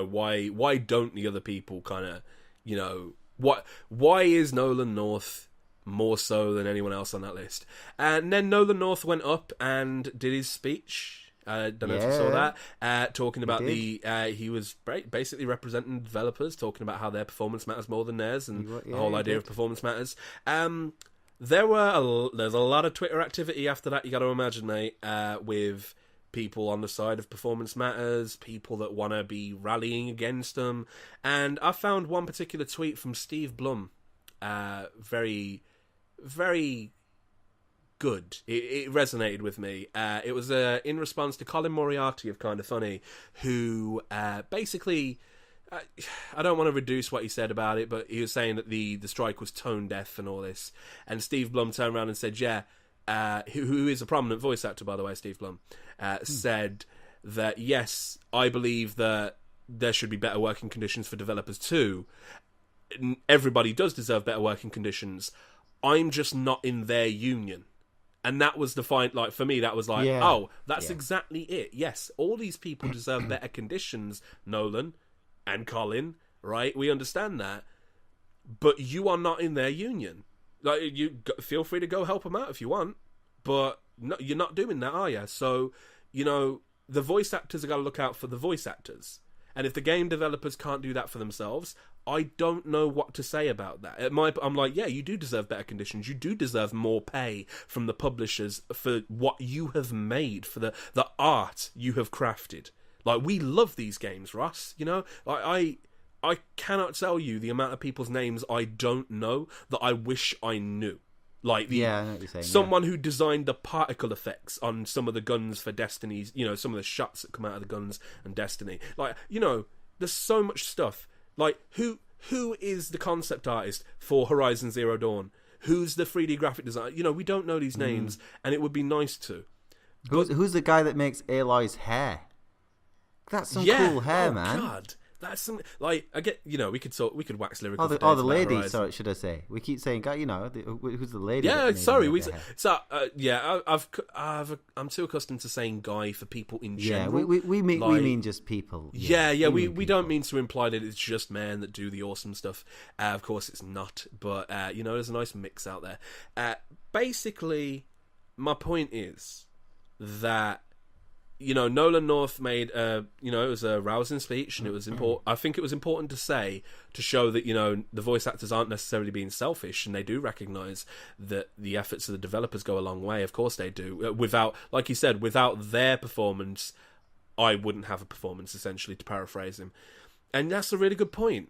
why don't the other people kind of, you know, why is Nolan North more so than anyone else on that list? And then Nolan North went up and did his speech. I don't know if you saw that. Talking about he was basically representing developers, talking about how their performance matters more than theirs, and the whole idea of performance matters. There's a lot of Twitter activity after that. You got to imagine, mate, with people on the side of performance matters, people that want to be rallying against them. And I found one particular tweet from Steve Blum very, very good. It resonated with me. It was in response to Colin Moriarty of Kinda Funny, who basically... I don't want to reduce what he said about it, but he was saying that the strike was tone deaf and all this. And Steve Blum turned around and said, who is a prominent voice actor, by the way, Steve Blum, said that, yes, I believe that there should be better working conditions for developers too. Everybody does deserve better working conditions. I'm just not in their union. And that was the fine, like, for me, that was like, that's exactly it. Yes, all these people deserve better conditions, Nolan and Colin, right? We understand that. But you are not in their union. Like, feel free to go help them out if you want, but no, you're not doing that, are you? So, the voice actors have got to look out for the voice actors. And if the game developers can't do that for themselves, I don't know what to say about that. I'm like, yeah, you do deserve better conditions. You do deserve more pay from the publishers for what you have made, for the art you have crafted. Like, we love these games, Ross. I cannot tell you the amount of people's names I don't know that I wish I knew. Like, I know what you're saying, someone who designed the particle effects on some of the guns for Destiny's, some of the shots that come out of the guns and Destiny. Like, there's so much stuff. Like, who is the concept artist for Horizon Zero Dawn? Who's the 3D graphic designer? We don't know these names, and it would be nice to. Who's the guy that makes Aloy's hair? That's some cool hair, man. God. That's some, like, I get, we could wax lyrical. The lady, sorry, should I say? We keep saying, who's the lady? Yeah, sorry. I'm too accustomed to saying guy for people in general. Yeah, we mean just people. We don't mean to imply that it's just men that do the awesome stuff. Of course, it's not. But there's a nice mix out there. Basically, my point is that. Nolan North made it was a rousing speech, and it was important. I think it was important to show that, the voice actors aren't necessarily being selfish, and they do recognise that the efforts of the developers go a long way. Of course they do. Without, like you said, without their performance, I wouldn't have a performance, essentially, to paraphrase him. And that's a really good point.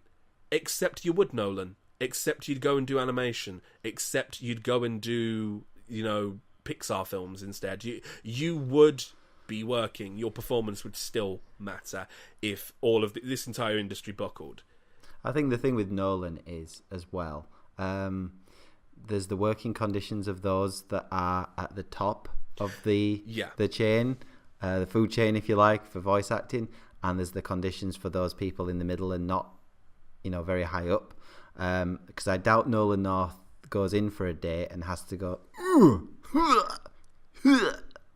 Except you would, Nolan. Except you'd go and do animation. Except you'd go and do, Pixar films instead. You would be working, your performance would still matter if all of this entire industry buckled. I think the thing with Nolan is, as well, there's the working conditions of those that are at the top of the chain, the food chain, if you like, for voice acting, and there's the conditions for those people in the middle and not, very high up. Because I doubt Nolan North goes in for a day and has to go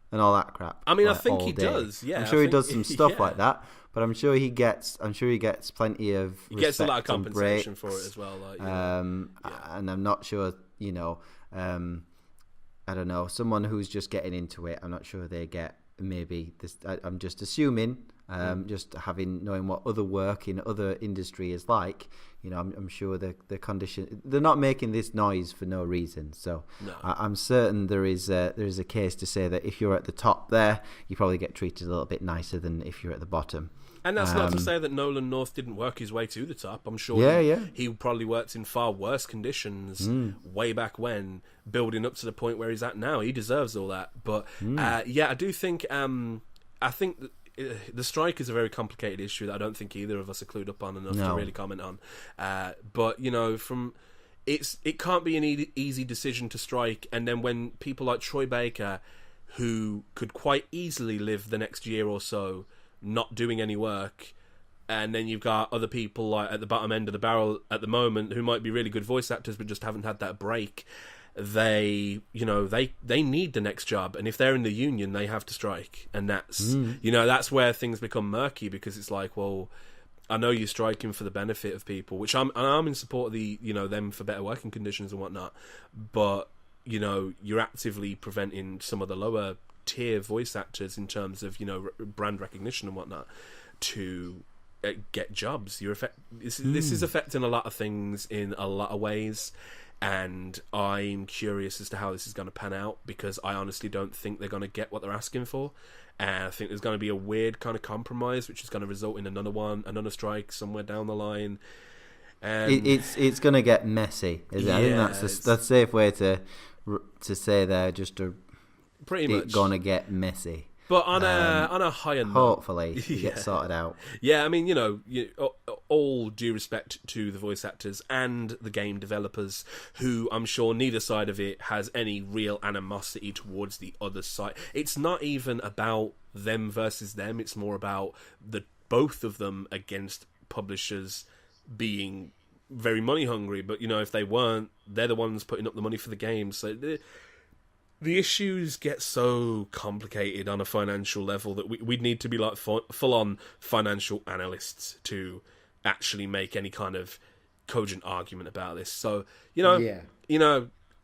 and all that crap. I mean, I think he does. Yeah, I'm sure he does some stuff like that, but I'm sure he gets plenty of. He gets a lot of compensation for it as well. Like, and I'm not sure. I don't know. Someone who's just getting into it, I'm not sure they get maybe this. I'm just assuming. Just knowing what other work in other industry is like, I'm sure the condition, they're not making this noise for no reason. So no. I'm certain there is a case to say that if you're at the top there, you probably get treated a little bit nicer than if you're at the bottom. And that's not to say that Nolan North didn't work his way to the top. I'm sure he probably worked in far worse conditions way back when, building up to the point where he's at now. He deserves all that. But I do think I think the strike is a very complicated issue that I don't think either of us are clued up on enough to really comment on. But it can't be an easy decision to strike. And then when people like Troy Baker, who could quite easily live the next year or so not doing any work, and then you've got other people like at the bottom end of the barrel at the moment who might be really good voice actors but just haven't had that break. They need the next job, and if they're in the union, they have to strike, and that's that's where things become murky, because it's like, well, I know you're striking for the benefit of people, which I'm in support of the them for better working conditions and whatnot, but you're actively preventing some of the lower tier voice actors in terms of brand recognition and whatnot to get jobs. This is affecting a lot of things in a lot of ways. And I'm curious as to how this is going to pan out, because I honestly don't think they're going to get what they're asking for. and I think there's going to be a weird kind of compromise, which is going to result in another strike somewhere down the line. And it's going to get messy. I think that's the safe way to say there. Pretty much going to get messy. But on a higher note, hopefully it gets sorted out. Yeah, I mean, all due respect to the voice actors and the game developers, who I'm sure neither side of it has any real animosity towards the other side. It's not even about them versus them. It's more about both of them against publishers being very money hungry. But if they weren't, they're the ones putting up the money for the game. So the issues get so complicated on a financial level that we'd need to be like full-on financial analysts to actually make any kind of cogent argument about this. So,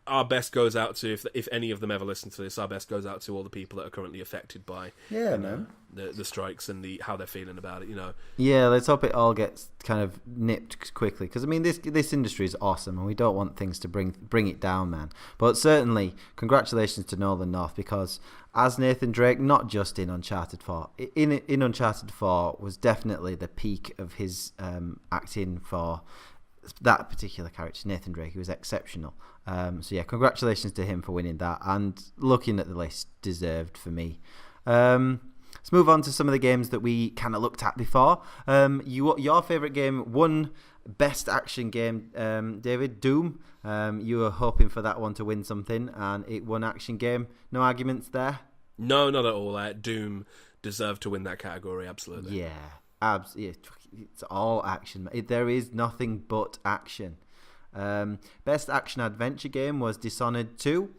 our best goes out to, if any of them ever listen to this, our best goes out to all the people that are currently affected by the strikes and how they're feeling about it. Yeah, let's hope it all gets kind of nipped quickly, because I mean this industry is awesome and we don't want things to bring it down, man. But certainly congratulations to Nolan North, because as Nathan Drake, not just in Uncharted 4, in Uncharted 4 was definitely the peak of his acting for that particular character, Nathan Drake. He was exceptional. So yeah, congratulations to him for winning that, and looking at the list, deserved for me. Let's move on to some of the games that we kind of looked at before. Your favourite game won Best Action Game, David, Doom. You were hoping for that one to win something, and it won Action Game. No arguments there? No, not at all. Doom deserved to win that category, absolutely. Yeah, absolutely. It's all action. There is nothing but action. Best Action Adventure Game was Dishonored 2.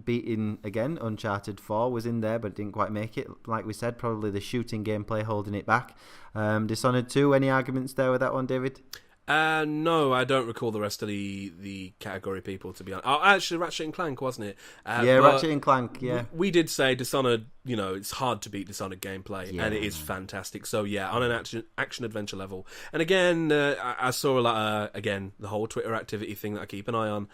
Beating again, Uncharted 4 was in there, but it didn't quite make it. Like we said, probably the shooting gameplay holding it back. Dishonored 2, any arguments there with that one, David? No, I don't recall the rest of the category people, to be honest. Oh, actually, Ratchet and Clank, wasn't it? Ratchet and Clank, yeah. We did say Dishonored, it's hard to beat Dishonored gameplay, and it is fantastic. So, yeah, on an action-adventure level. And again, I saw a lot of, the whole Twitter activity thing that I keep an eye on.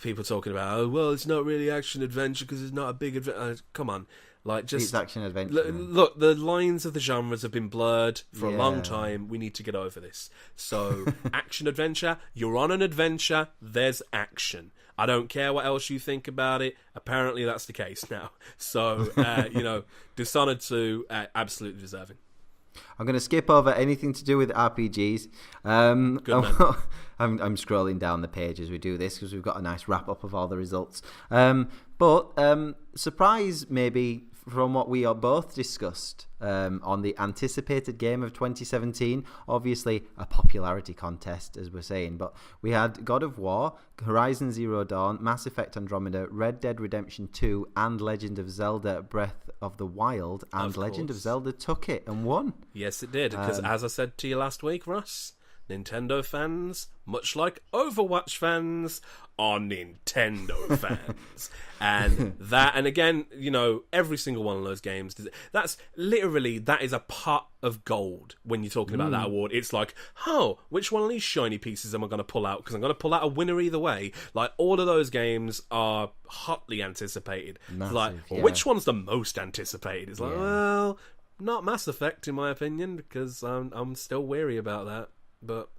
People talking about, it's not really action-adventure because it's not a big adventure. Come on. It's action adventure. Look, the lines of the genres have been blurred for a long time. We need to get over this. So, action adventure, you're on an adventure, there's action. I don't care what else you think about it. Apparently that's the case now. So, Dishonored 2, absolutely deserving. I'm going to skip over anything to do with RPGs. Good man. I'm scrolling down the page as we do this, because we've got a nice wrap-up of all the results. But surprise maybe from what we are both discussed on the anticipated game of 2017. Obviously a popularity contest, as we're saying, but we had God of War, Horizon Zero Dawn, Mass Effect Andromeda, Red Dead Redemption 2, and Legend of Zelda Breath of the Wild, and Legend of Zelda took it and won. Yes, it did, because as I said to you last week, Ross, Nintendo fans, much like Overwatch fans, are Nintendo fans. And again, every single one of those games, that is a pot of gold when you're talking about that award. It's like, which one of these shiny pieces am I going to pull out? Because I'm going to pull out a winner either way. Like, all of those games are hotly anticipated. Massive, which one's the most anticipated? It's like, well, not Mass Effect, in my opinion, because I'm still wary about that. But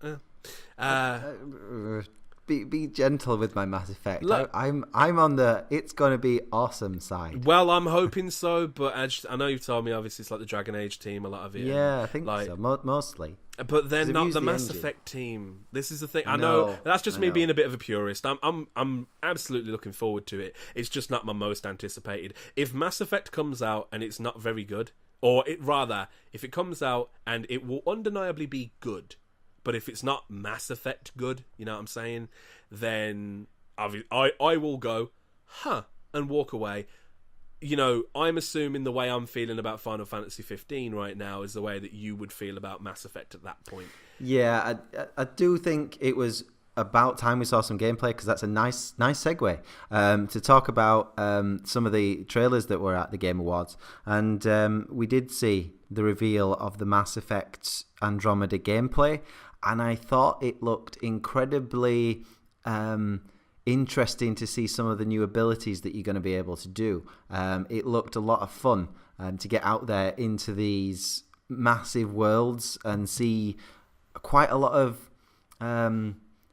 be gentle with my Mass Effect. Look, I'm on the it's going to be awesome side. Well, I'm hoping so, but I know you've told me obviously it's like the Dragon Age team, a lot of it. Yeah, I think so, mostly. But they're not the Mass Effect team. This is the thing. I know that's just me being a bit of a purist. I'm absolutely looking forward to it. It's just not my most anticipated. If Mass Effect comes out and it's not very good, or if it comes out and it will undeniably be good, but if it's not Mass Effect good, you know what I'm saying, then I will go, and walk away. I'm assuming the way I'm feeling about Final Fantasy 15 right now is the way that you would feel about Mass Effect at that point. Yeah, I do think it was about time we saw some gameplay, because that's a nice segue to talk about some of the trailers that were at the Game Awards. And we did see the reveal of the Mass Effect Andromeda gameplay, and I thought it looked incredibly interesting to see some of the new abilities that you're going to be able to do. It looked a lot of fun to get out there into these massive worlds and see quite a lot of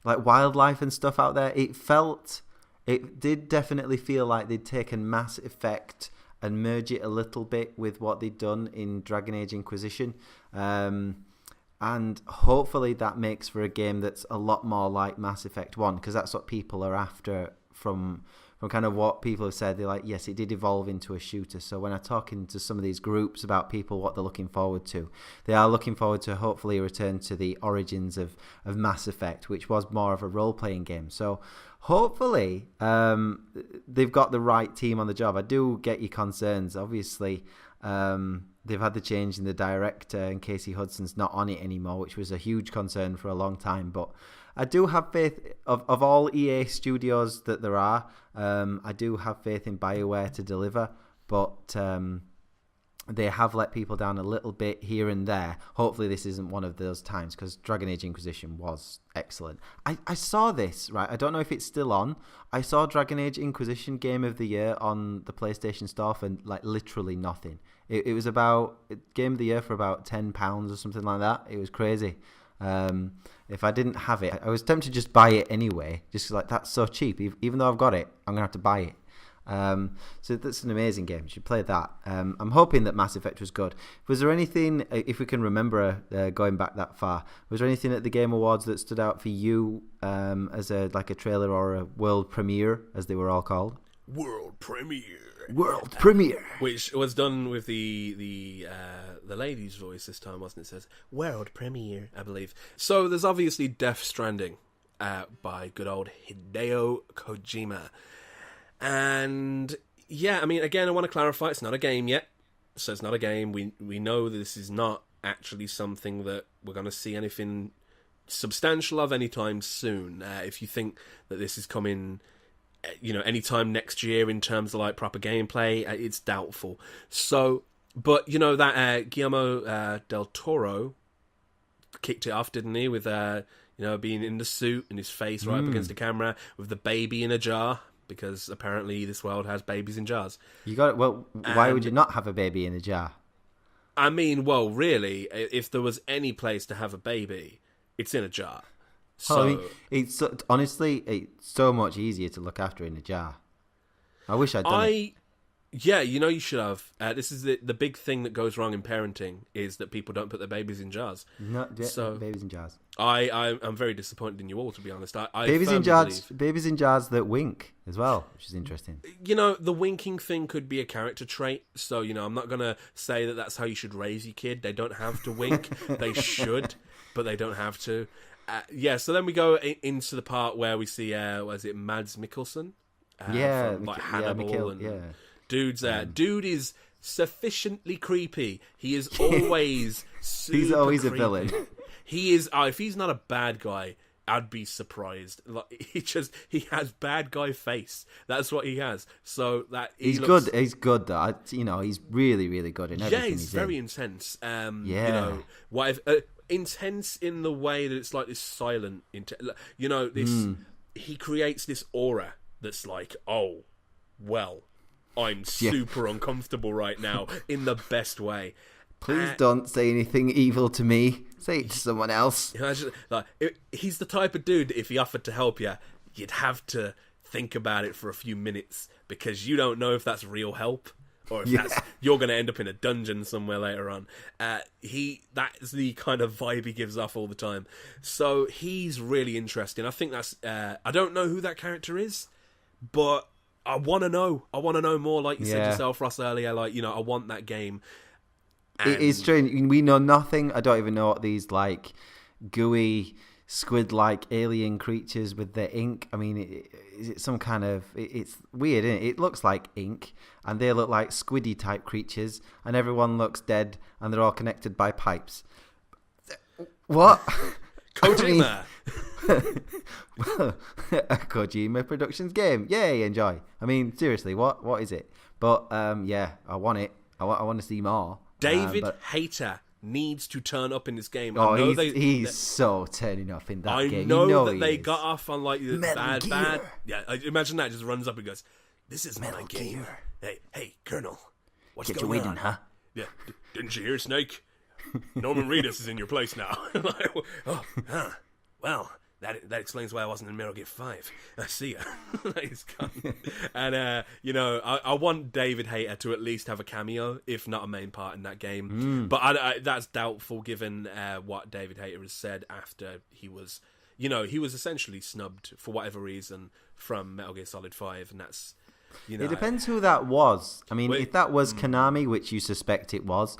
like wildlife and stuff out there. It did definitely feel like they'd taken Mass Effect and merge it a little bit with what they'd done in Dragon Age Inquisition. And hopefully that makes for a game that's a lot more like Mass Effect 1, because that's what people are after from kind of what people have said. They're like, yes, it did evolve into a shooter. So when I'm talking to some of these groups about people, what they're looking forward to, they are looking forward to hopefully a return to the origins of Mass Effect, which was more of a role-playing game. So hopefully they've got the right team on the job. I do get your concerns, obviously. They've had the change in the director, and Casey Hudson's not on it anymore, which was a huge concern for a long time. But I do have faith of all EA studios that there are. I do have faith in BioWare to deliver, but they have let people down a little bit here and there. Hopefully this isn't one of those times, because Dragon Age Inquisition was excellent. I saw this, right? I don't know if it's still on. I saw Dragon Age Inquisition Game of the Year on the PlayStation Store for like literally nothing. It was about Game of the Year for about £10 or something like that. It was crazy. If I didn't have it, I was tempted to just buy it anyway. Just like, that's so cheap. Even though I've got it, I'm going to have to buy it. So that's an amazing game. You should play that. I'm hoping that Mass Effect was good. Was there anything, if we can remember going back that far, was there anything at the Game Awards that stood out for you as a trailer or a world premiere, as they were all called? World premiere. Which was done with the lady's voice this time, wasn't it? It says world premiere, I believe. So there's obviously Death Stranding by good old Hideo Kojima. And yeah, I mean, again, I want to clarify, it's not a game yet. So it's not a game. We know that this is not actually something that we're going to see anything substantial of anytime soon. If you think that this is coming, anytime next year in terms of like proper gameplay, it's doubtful. So, but that Guillermo del Toro kicked it off, didn't he? With being in the suit and his face right up against the camera with the baby in a jar. Because apparently this world has babies in jars. You got it. Well, why would you not have a baby in a jar? I mean, well, really, if there was any place to have a baby, it's in a jar. So it's so much easier to look after in a jar. I wish I'd done it. Yeah, you should have. This is the big thing that goes wrong in parenting, is that people don't put their babies in jars. Babies in jars. I'm very disappointed in you all, to be honest. Babies in jars that wink as well, which is interesting. The winking thing could be a character trait. So, I'm not going to say that that's how you should raise your kid. They don't have to wink. They should, but they don't have to. So then we go into the part where we see, Mads Mikkelsen? From, Hannibal. Dude is sufficiently creepy. He is always super He's always creepy. A villain. He is. If he's not a bad guy, I'd be surprised. Like, he has bad guy face. That's what he has. So that he's good. He's good though. He's really, really good in everything. Yeah, he's very intense. Intense in the way that it's like this silent. He creates this aura that's like, oh, well. I'm super uncomfortable right now in the best way. Please don't say anything evil to me. Say it to someone else. He's the type of dude that if he offered to help you, you'd have to think about it for a few minutes, because you don't know if that's real help or if you're going to end up in a dungeon somewhere later on. That's the kind of vibe he gives off all the time. So he's really interesting. I think that's... I don't know who that character is, but... I want to know. I want to know more, like you said yourself, Ross, earlier. Like, I want that game. And... It is strange. We know nothing. I don't even know what these, like, gooey, squid-like alien creatures with their ink. I mean, is it some kind of... It's weird, isn't it? It looks like ink, and they look like squiddy-type creatures, and everyone looks dead, and they're all connected by pipes. What? Kojima! Well, a Kojima Productions game. Yay, enjoy. I mean, seriously, what is it? But, I want it. I want to see more. David Hayter needs to turn up in this game. Oh, he's so turning up in that game. I know that they got off on like the bad. Yeah, imagine that. Just runs up and goes, "This is Metal my game. Gear. Hey, Colonel, what's Get going you waiting, on? huh? Yeah, didn't you hear, Snake? Norman Reedus is in your place now." Like, oh, huh. Well, that explains why I wasn't in Metal Gear 5. I see ya. He's gone. And, I want David Hayter to at least have a cameo, if not a main part in that game. But that's doubtful given what David Hayter has said after he was essentially snubbed for whatever reason from Metal Gear Solid 5, and that's... It depends who that was. I mean, if that was Konami, which you suspect it was,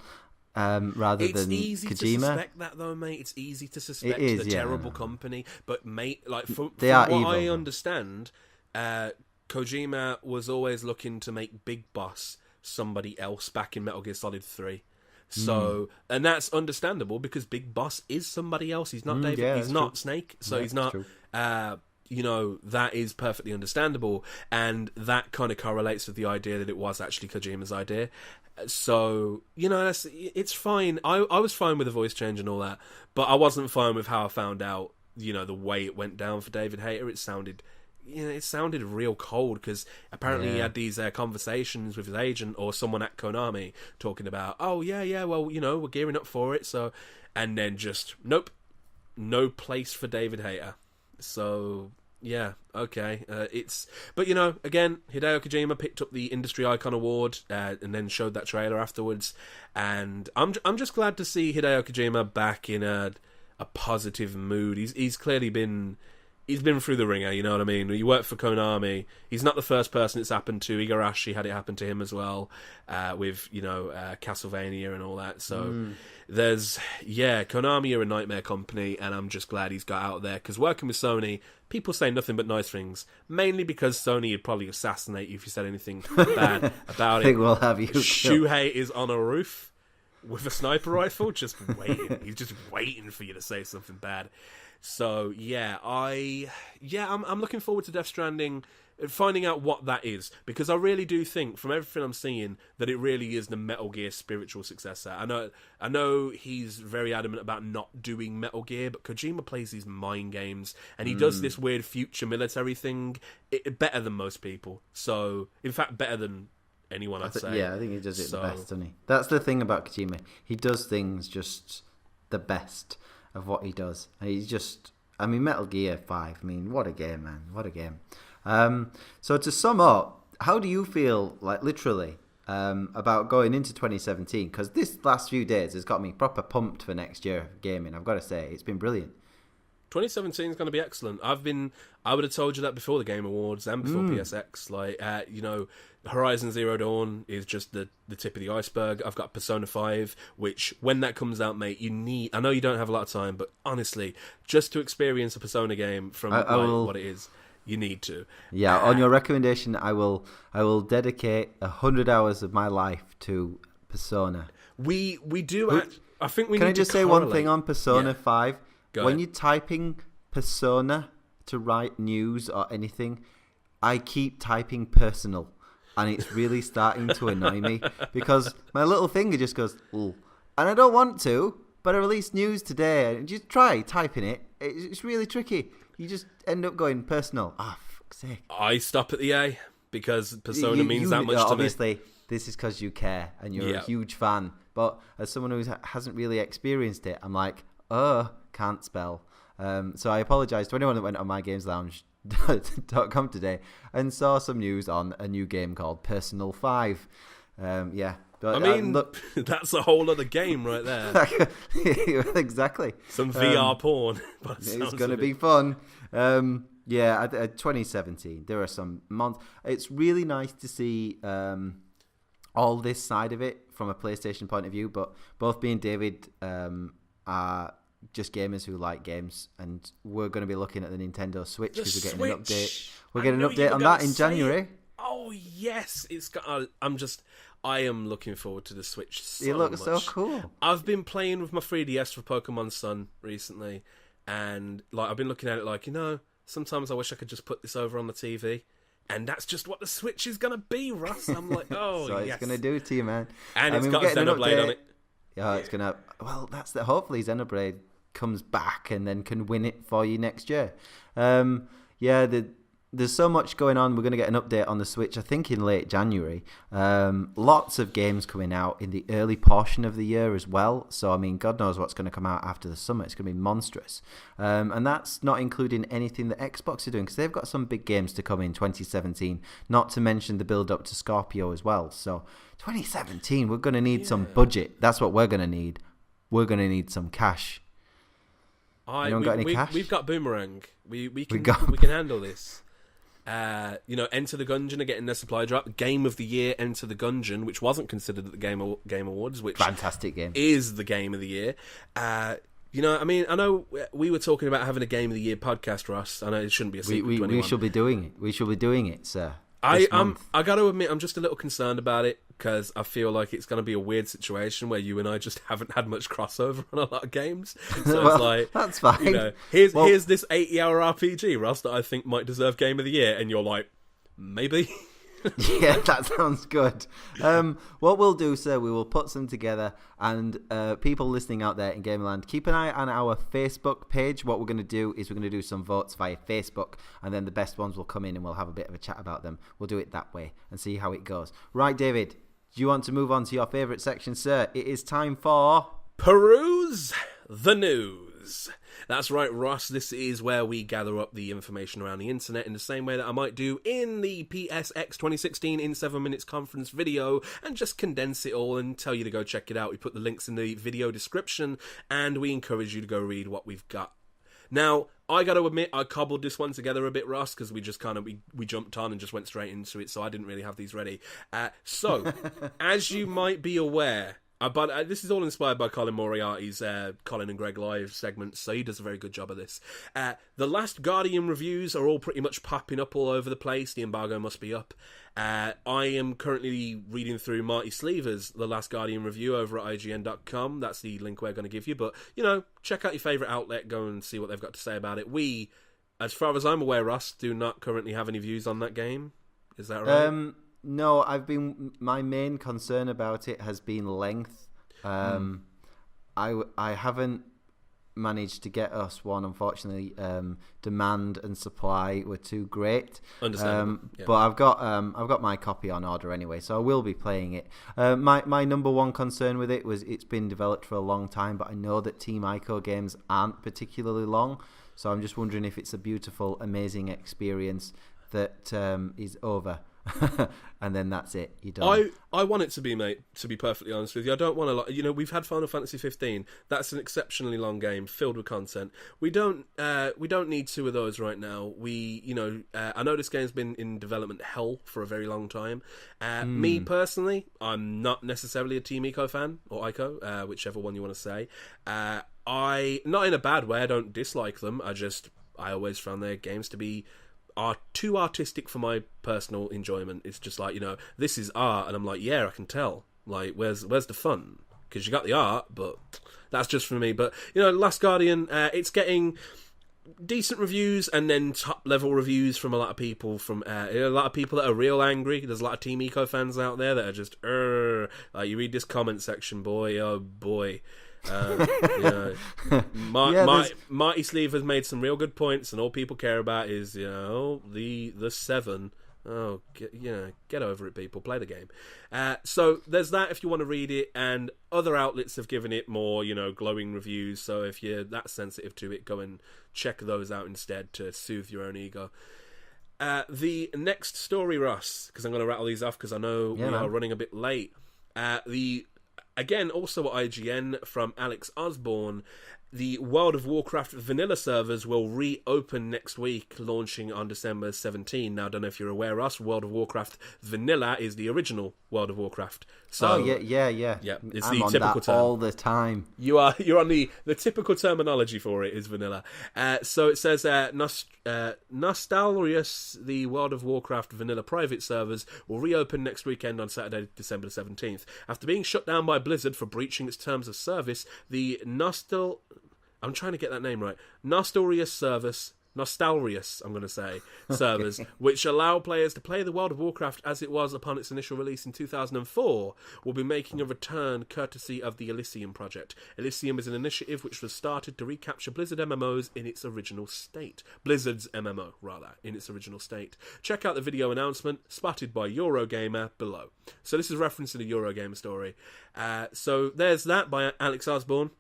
rather than Kojima. It's easy to suspect that, though, mate. It's easy to suspect the terrible company. But, mate, like from what I understand, Kojima was always looking to make Big Boss somebody else back in Metal Gear Solid 3. So, and that's understandable because Big Boss is somebody else. He's not David. He's not Snake. So he's not... that is perfectly understandable, and that kind of correlates with the idea that it was actually Kojima's idea. So, it's fine. I was fine with the voice change and all that, but I wasn't fine with how I found out, the way it went down for David Hayter. It sounded real cold, because apparently he had these conversations with his agent or someone at Konami talking about, well, we're gearing up for it, so, and then just, nope, no place for David Hayter. So, yeah, okay. But again, Hideo Kojima picked up the Industry Icon Award and then showed that trailer afterwards. And I'm just glad to see Hideo Kojima back in a positive mood. He's clearly been through the ringer, you know what I mean? He worked for Konami. He's not the first person it's happened to. Igarashi had it happen to him as well, with, Castlevania and all that. So Konami are a nightmare company, and I'm just glad he's got out there, because working with Sony, people say nothing but nice things, mainly because Sony would probably assassinate you if you said anything bad about it. I think we'll have you Shuhei is on a roof with a sniper rifle, just waiting. He's just waiting for you to say something bad. So I'm looking forward to Death Stranding, finding out what that is, because I really do think, from everything I'm seeing, that it really is the Metal Gear spiritual successor. I know he's very adamant about not doing Metal Gear, but Kojima plays these mind games, and he does this weird future military thing better than most people. So, in fact, better than anyone, I'd say. Yeah, I think he does it the best, doesn't he? That's the thing about Kojima. He does things just the best of what he does. Metal Gear 5, what a game, man. What a game. So to sum up, how do you feel, like, literally, about going into 2017? Because this last few days has got me proper pumped for next year gaming, I've got to say. It's been brilliant. 2017 is going to be excellent. I would have told you that before the Game Awards and before PSX. Horizon Zero Dawn is just the tip of the iceberg. I've got Persona 5, which, when that comes out, mate, I know you don't have a lot of time, but honestly, just to experience a Persona game from what it is, you need to. Yeah, on your recommendation, I will dedicate 100 hours of my life to Persona. We do. I think we. Can need I just to say correlate. one thing on Persona 5? Go when ahead. you're typing Persona to write news or anything, I keep typing personal, and it's really starting to annoy me, because my little finger just goes, ooh. And I don't want to, but I released news today, and just try typing it. It's really tricky. You just end up going personal. Fuck's sake. I stop at the A, because Persona means that much to me. Obviously, this is because you care, and you're a huge fan. But as someone who hasn't really experienced it, I'm like, can't spell. So I apologise to anyone that went on mygameslounge.com today and saw some news on a new game called Personal 5. But, look, that's a whole other game right there. Exactly. Some VR porn. It's going to be fun. 2017. There are some months. It's really nice to see all this side of it from a PlayStation point of view, but both me and David are just gamers who like games, and we're going to be looking at the Nintendo Switch, because we're getting an update. We're getting an update on that in January. Oh yes, it's got. I am looking forward to the Switch so much. It looks so cool. I've been playing with my 3DS for Pokemon Sun recently, and I've been looking at it sometimes I wish I could just put this over on the TV. And that's just what the Switch is going to be, Russ. I'm like, so yes. it's going to do it to you, man. And it's got a Xenoblade on it. It's gonna. Well, that's the. Hopefully, Xenoblade comes back and then can win it for you next year. There's so much going on. We're going to get an update on the Switch, I think, in late January. Lots of games coming out in the early portion of the year as well. So, I mean, God knows what's going to come out after the summer. It's going to be monstrous. And that's not including anything that Xbox are doing, because they've got some big games to come in 2017, not to mention the build-up to Scorpio as well. So, 2017, we're going to need some budget. That's what we're going to need. We're going to need some cash. Got any cash? We've got Boomerang. We can handle this. Enter the Gungeon are getting their supply drop. Game of the Year, Enter the Gungeon, which wasn't considered at the Game Awards, which fantastic game is the Game of the Year. I know we were talking about having a Game of the Year podcast, Ross. I know it shouldn't be a secret to anyone. We should be doing it. We should be doing it, sir. I got to admit, I'm just a little concerned about it, because I feel like it's going to be a weird situation where you and I just haven't had much crossover on a lot of games. So well, it's like, that's fine. Here's this 80-hour RPG, Ross, that I think might deserve Game of the Year, and you're like, maybe. Yeah, that sounds good. What we'll do, sir, we will put some together, and people listening out there in Gamerland, keep an eye on our Facebook page. What we're going to do is we're going to do some votes via Facebook, and then the best ones will come in and we'll have a bit of a chat about them. We'll do it that way and see how it goes. Right, David, do you want to move on to your favourite section, sir? It is time for... Peruse the News. That's right, Ross. This is where we gather up the information around the internet in the same way that I might do in the PSX 2016 in 7 minutes conference video, and just condense it all and tell you to go check it out. We put the links in the video description, and we encourage you to go read what we've got. Now, I got to admit, I cobbled this one together a bit, Ross, because we just we jumped on and just went straight into it, so I didn't really have these ready. So, as you might be aware... but this is all inspired by Colin Moriarty's Colin and Greg Live segments, so he does a very good job of this. The Last Guardian reviews are all pretty much popping up all over the place. The embargo must be up. I am currently reading through Marty Sleever's The Last Guardian review over at IGN.com. That's the link we're going to give you. But, check out your favourite outlet. Go and see what they've got to say about it. We, as far as I'm aware, Russ, do not currently have any views on that game. Is that right? No, my main concern about it has been length. I haven't managed to get us one, unfortunately. Demand and supply were too great. Understandable. But I've got my copy on order anyway, so I will be playing it. My number one concern with it was it's been developed for a long time, but I know that Team Ico games aren't particularly long, so I'm just wondering if it's a beautiful, amazing experience that is over. And then that's it. You don't. I want it to be, mate. To be perfectly honest with you, I don't want to. We've had Final Fantasy 15. That's an exceptionally long game filled with content. We don't need two of those right now. I know this game's been in development hell for a very long time. Me personally, I'm not necessarily a Team Ico fan, or Ico, whichever one you want to say. I not in a bad way. I don't dislike them. I always found their games to be are too artistic for my personal enjoyment. It's just like, this is art, and I'm like, yeah, I can tell. Like, where's the fun? Because you got the art, but that's just for me. But, Last Guardian, it's getting decent reviews and then top-level reviews from a lot of people. From a lot of people that are real angry. There's a lot of Team Ico fans out there that are just, like, you read this comment section, boy, oh boy. Marty Sleeve has made some real good points, and all people care about is the 7. Oh, get over it, people. Play the game. So there's that if you want to read it, and other outlets have given it more, glowing reviews. So if you're that sensitive to it, go and check those out instead to soothe your own ego. The next story, Ross, because I'm going to rattle these off because I know we are running a bit late. Again, also at IGN, from Alex Osborne, the World of Warcraft vanilla servers will reopen next week, launching on December 17. Now, I don't know if you're aware, Ross, World of Warcraft vanilla is the original World of Warcraft. So, yeah. It's I'm the on typical that term. all the time. You're on the typical terminology for it is vanilla. So it says Nostalrius, the World of Warcraft vanilla private servers, will reopen next weekend on Saturday, December 17th. After being shut down by Blizzard for breaching its terms of service, the I'm trying to get that name right. Nostalrius Nostalrius, I'm going to say, servers, which allow players to play the World of Warcraft as it was upon its initial release in 2004, will be making a return courtesy of the Elysium project. Elysium is an initiative which was started to recapture Blizzard MMOs in its original state. Blizzard's MMO, rather, in its original state. Check out the video announcement, spotted by Eurogamer, below. So this is referencing a Eurogamer story. So there's that by Alex Osborne,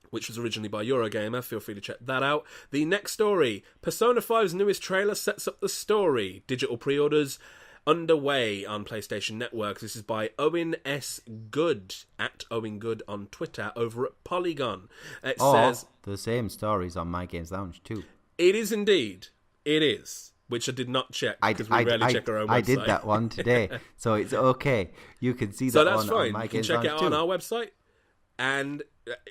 which was originally by Eurogamer. Feel free to check that out. The next story, Persona 5's newest trailer sets up the story. Digital pre-orders underway on PlayStation Network. This is by Owen S. Good, at Owen Good on Twitter, over at Polygon. It says... the same stories on My Games Lounge too. It is indeed. It is. Which I did not check, because we rarely check our own website. I did that one today, so it's okay. You can see that so that's one fine. on My You can Games check Lounge it out too. on our website. And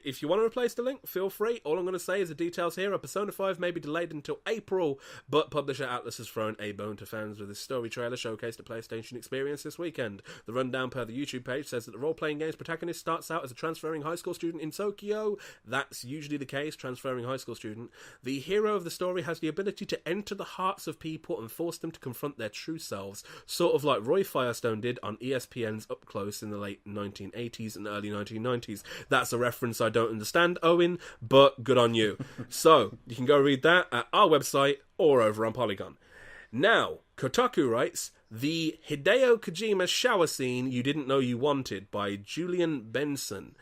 if you want to replace the link, feel free. All I'm going to say is the details here are Persona 5 may be delayed until April, but publisher Atlas has thrown a bone to fans with this story trailer showcased the PlayStation experience this weekend. The rundown per the YouTube page says that the role-playing game's protagonist starts out as a transferring high school student in Tokyo. That's usually the case, transferring high school student. The hero of the story has the ability to enter the hearts of people and force them to confront their true selves, sort of like Roy Firestone did on ESPN's Up Close in the late 1980s and early 1990s. That's a reference I don't understand, Owen, but good on you. So, you can go read that at our website or over on Polygon. Now, Kotaku writes, the Hideo Kojima shower scene you didn't know you wanted by Julian Benson.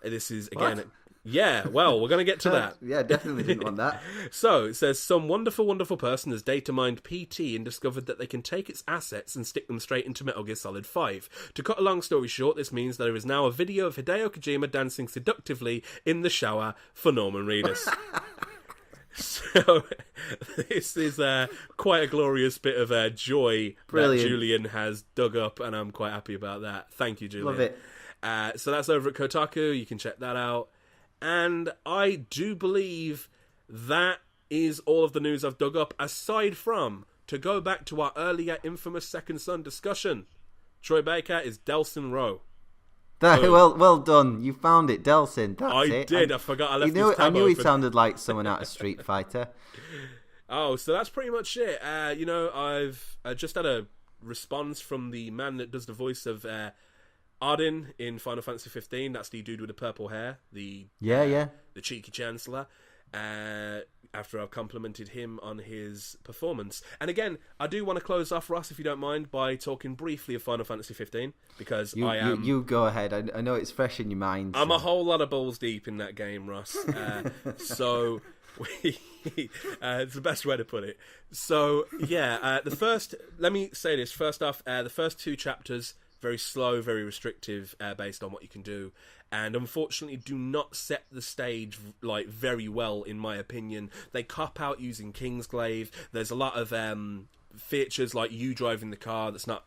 This is, again... What? Yeah, well, we're going to get to that. Yeah, definitely didn't want that. So, it says, some wonderful, wonderful person has data mined PT and discovered that they can take its assets and stick them straight into Metal Gear Solid 5. To cut a long story short, this means there is now a video of Hideo Kojima dancing seductively in the shower for Norman Reedus. So, this is quite a glorious bit of joy that Julian has dug up, and I'm quite happy about that. Thank you, Julian. Love it. So that's over at Kotaku. You can check that out. And I do believe that is all of the news I've dug up, aside from, to go back to our earlier infamous Second Son discussion, Troy Baker is Delsin Rowe. Well done. You found it, Delsin. That's I it. did. I forgot I left his tab I knew he open. sounded like someone out of Street Fighter. Oh, so that's pretty much it. I've just had a response from the man that does the voice of Arden in Final Fantasy 15. That's the dude with the purple hair, the cheeky Chancellor. After I've complimented him on his performance, and again, I do want to close off, Ross, if you don't mind, by talking briefly of Final Fantasy 15 because you go ahead. I know it's fresh in your mind. I'm a whole lot of balls deep in that game, Ross. So. It's the best way to put it. So yeah, let me say this first off. The first two chapters, very slow, very restrictive, based on what you can do, and unfortunately do not set the stage like very well, in my opinion. They cop out using Kingsglaive. There's a lot of features like you driving the car that's not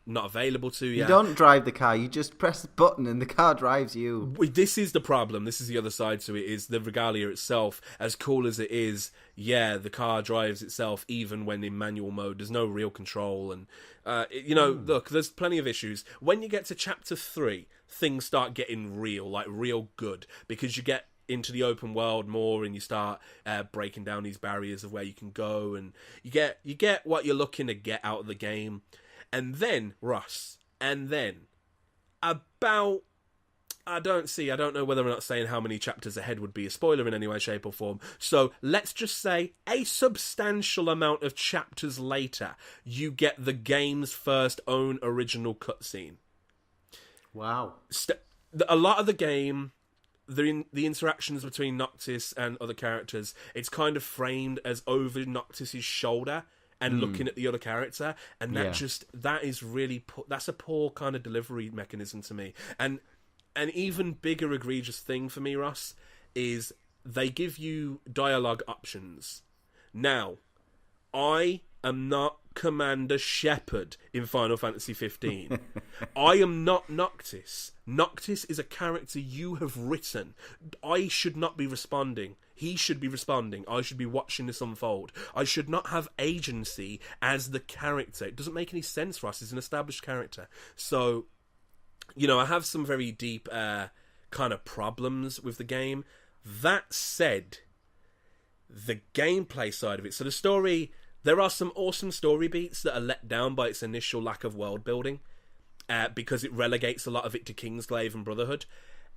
available to you. You don't drive the car, you just press the button and the car drives you. This is the problem. This is the other side to it, is the regalia itself. As cool as it is, yeah, the car drives itself even when in manual mode. There's no real control, and look, there's plenty of issues. When you get to chapter 3, things start getting real good, because you get into the open world more, and you start breaking down these barriers of where you can go, and you get what you're looking to get out of the game. And then, Russ, about, I don't know whether or not saying how many chapters ahead would be a spoiler in any way, shape or form, so let's just say a substantial amount of chapters later, you get the game's first own original cutscene. Wow. A lot of the game, the interactions between Noctis and other characters, it's kind of framed as over Noctis's shoulder and looking at the other character, and that is really that's a poor kind of delivery mechanism to me. And an even bigger egregious thing for me, Ross, is they give you dialogue options. Now, I am not Commander Shepard in Final Fantasy 15. I am not Noctis. Noctis is a character you have written. I should not be responding. He should be responding. I should be watching this unfold. I should not have agency as the character. It doesn't make any sense for us. He's an established character. So, I have some very deep kind of problems with the game. That said, the gameplay side of it. So the story, there are some awesome story beats that are let down by its initial lack of world building, because it relegates a lot of it to Kingsglaive and Brotherhood,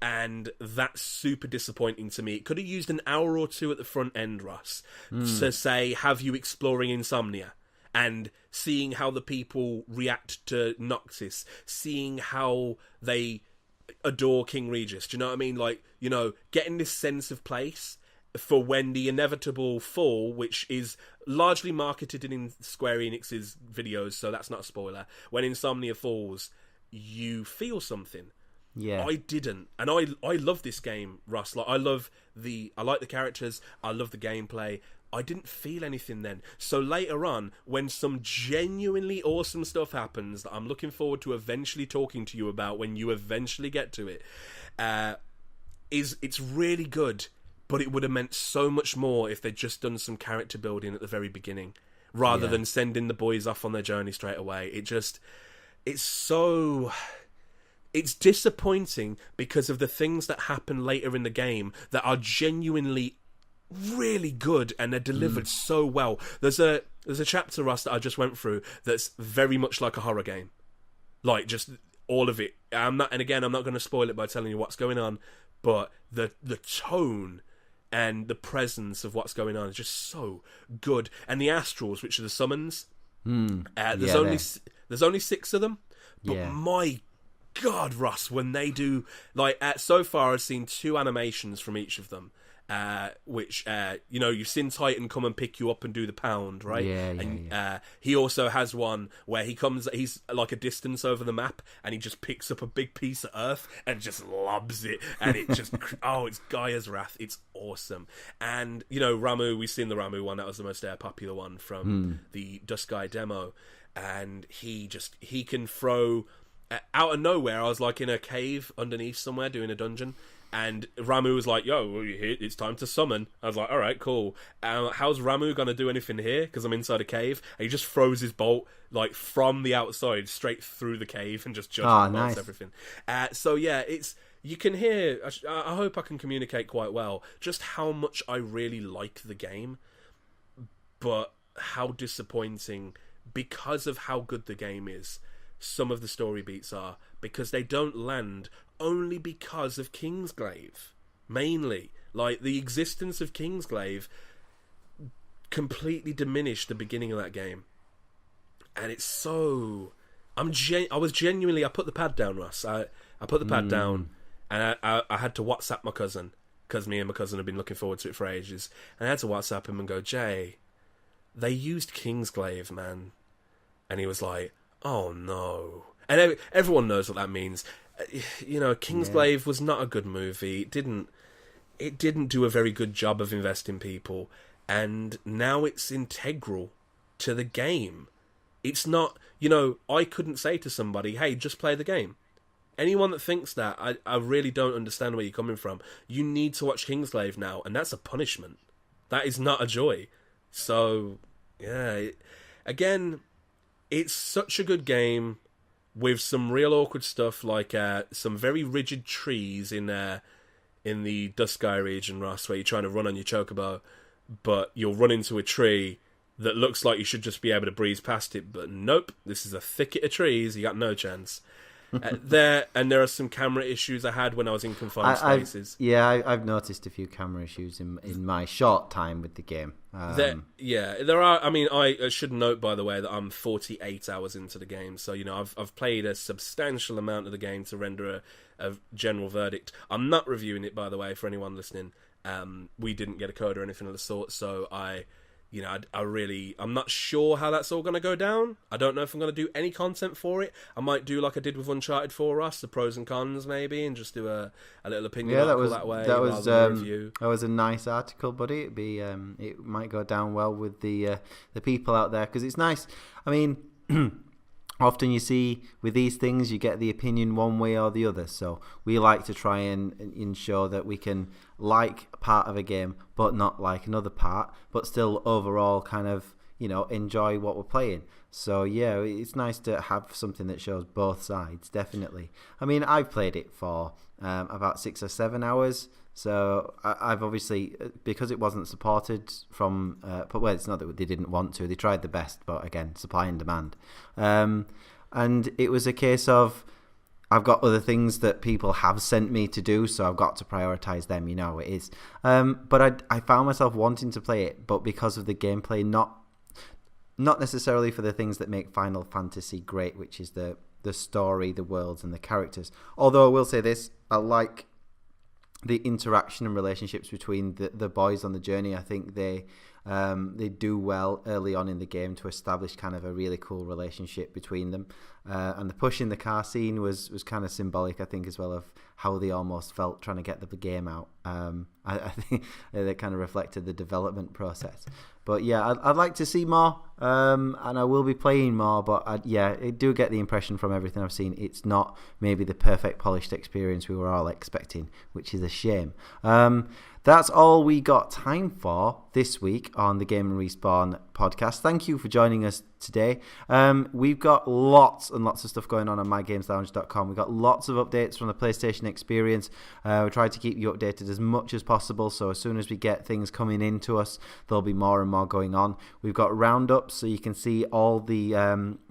and that's super disappointing to me. It could have used an hour or two at the front end, Ross, to say, have you exploring Insomnia, and seeing how the people react to Noxus, seeing how they adore King Regis. Do you know what I mean? Like, you know, getting this sense of place for when the inevitable fall, which is largely marketed in Square Enix's videos, so that's not a spoiler. When Insomnia falls, you feel something. Yeah, I didn't, and I love this game, Russ. Like, I like the characters, I love the gameplay. I didn't feel anything then. So later on, when some genuinely awesome stuff happens that I'm looking forward to eventually talking to you about when you eventually get to it, it's really good. But it would have meant so much more if they'd just done some character building at the very beginning, rather than sending the boys off on their journey straight away. It's disappointing because of the things that happen later in the game that are genuinely really good, and they're delivered so well. There's a chapter, Russ, that I just went through that's very much like a horror game. Like, just all of it. I'm not going to spoil it by telling you what's going on, but the tone and the presence of what's going on is just so good. And the astrals, which are the summons, there's only 6 of them, but my God, Russ, when they do, like, so far I've seen 2 animations from each of them, which, you know, you've seen Titan come and pick you up and do the pound, right? He also has one where he's like a distance over the map, and he just picks up a big piece of earth and just lobs it, and it just, it's Gaia's Wrath. It's awesome. And, you know, Ramu, we've seen the Ramu one, that was the most popular one from the Duskai demo, and he can throw, out of nowhere, I was like in a cave underneath somewhere doing a dungeon, and Ramu was like, yo, it's time to summon. I was like, all right, cool. How's Ramu going to do anything here? Because I'm inside a cave. And he just throws his bolt, like, from the outside straight through the cave and just judges everything. So, yeah, you can hear, I hope I can communicate quite well, just how much I really like the game, but how disappointing, because of how good the game is, some of the story beats are, because they don't land only because of Kingsglaive, mainly. Like, the existence of Kingsglaive completely diminished the beginning of that game, and it's so... I put the pad down, Russ. I put the pad down, and I had to WhatsApp my cousin, because me and my cousin have been looking forward to it for ages, and I had to WhatsApp him and go, Jay, they used Kingsglaive, man. And he was like, oh no. And everyone knows what that means. You know, Kingsglaive was not a good movie. It didn't do a very good job of investing people, and now it's integral to the game. It's not, you know, I couldn't say to somebody, hey, just play the game. Anyone that thinks that, I really don't understand where you're coming from. You need to watch Kingsglaive now, and that's a punishment. That is not a joy. So, yeah, again, it's such a good game with some real awkward stuff, like some very rigid trees in the Duskai region, Ross, where you're trying to run on your chocobo, but you'll run into a tree that looks like you should just be able to breeze past it, but nope, this is a thicket of trees, you got no chance. There are some camera issues I had when I was in confined spaces. I've noticed a few camera issues in my short time with the game. There are. I mean, I should note, by the way, that I'm 48 hours into the game, so, you know, I've played a substantial amount of the game to render a general verdict. I'm not reviewing it, by the way, for anyone listening. We didn't get a code or anything of the sort, so I'm not sure how that's all going to go down. I don't know if I'm going to do any content for it. I might do like I did with Uncharted 4 Us, the pros and cons maybe, and just do a little opinion article that way. That was a nice article, buddy. It might go down well with the people out there, because it's nice. I mean, often you see with these things, you get the opinion one way or the other. So we like to try and ensure that we can like part of a game, but not like another part, but still overall kind of, you know, enjoy what we're playing. So yeah, it's nice to have something that shows both sides, definitely. I mean, I've played it for about 6 or 7 hours. So I've obviously, because it wasn't supported from, well, it's not that they didn't want to. They tried the best, but again, supply and demand. And it was a case of, I've got other things that people have sent me to do, so I've got to prioritize them. You know how it is. But I found myself wanting to play it, but because of the gameplay, not necessarily for the things that make Final Fantasy great, which is the story, the worlds, and the characters. Although I will say this, I like the interaction and relationships between the boys on the journey. I think they do well early on in the game to establish kind of a really cool relationship between them. And the push in the car scene was kind of symbolic, I think, as well, of how they almost felt trying to get the game out. I think they kind of reflected the development process. But yeah, I'd like to see more, and I will be playing more. But I do get the impression from everything I've seen, it's not maybe the perfect polished experience we were all expecting, which is a shame. That's all we got time for this week on the Game and Respawn podcast. Thank you for joining us today. We've got lots and lots of stuff going on mygameslounge.com. We've got lots of updates from the PlayStation experience. We try to keep you updated as much as possible, so as soon as we get things coming into us, there'll be more and more going on. We've got roundups, so you can see all the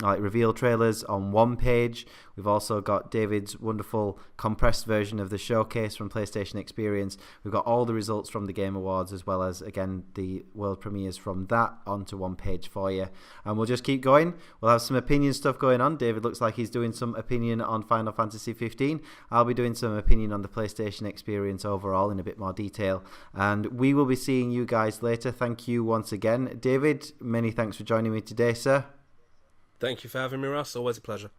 reveal trailers on one page. We've also got David's wonderful compressed version of the showcase from PlayStation Experience. We've got all the results from the Game Awards, as well as, again, the world premieres from that onto one page for you. And we'll just keep going. We'll have some opinion stuff going on. David looks like he's doing some opinion on Final Fantasy 15. I'll be doing some opinion on the PlayStation Experience overall in a bit more detail. And we will be seeing you guys later. Thank you once again. David, many thanks for joining me today, sir. Thank you for having me, Ross. Always a pleasure.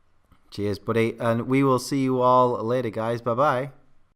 Cheers, buddy. And we will see you all later, guys. Bye-bye.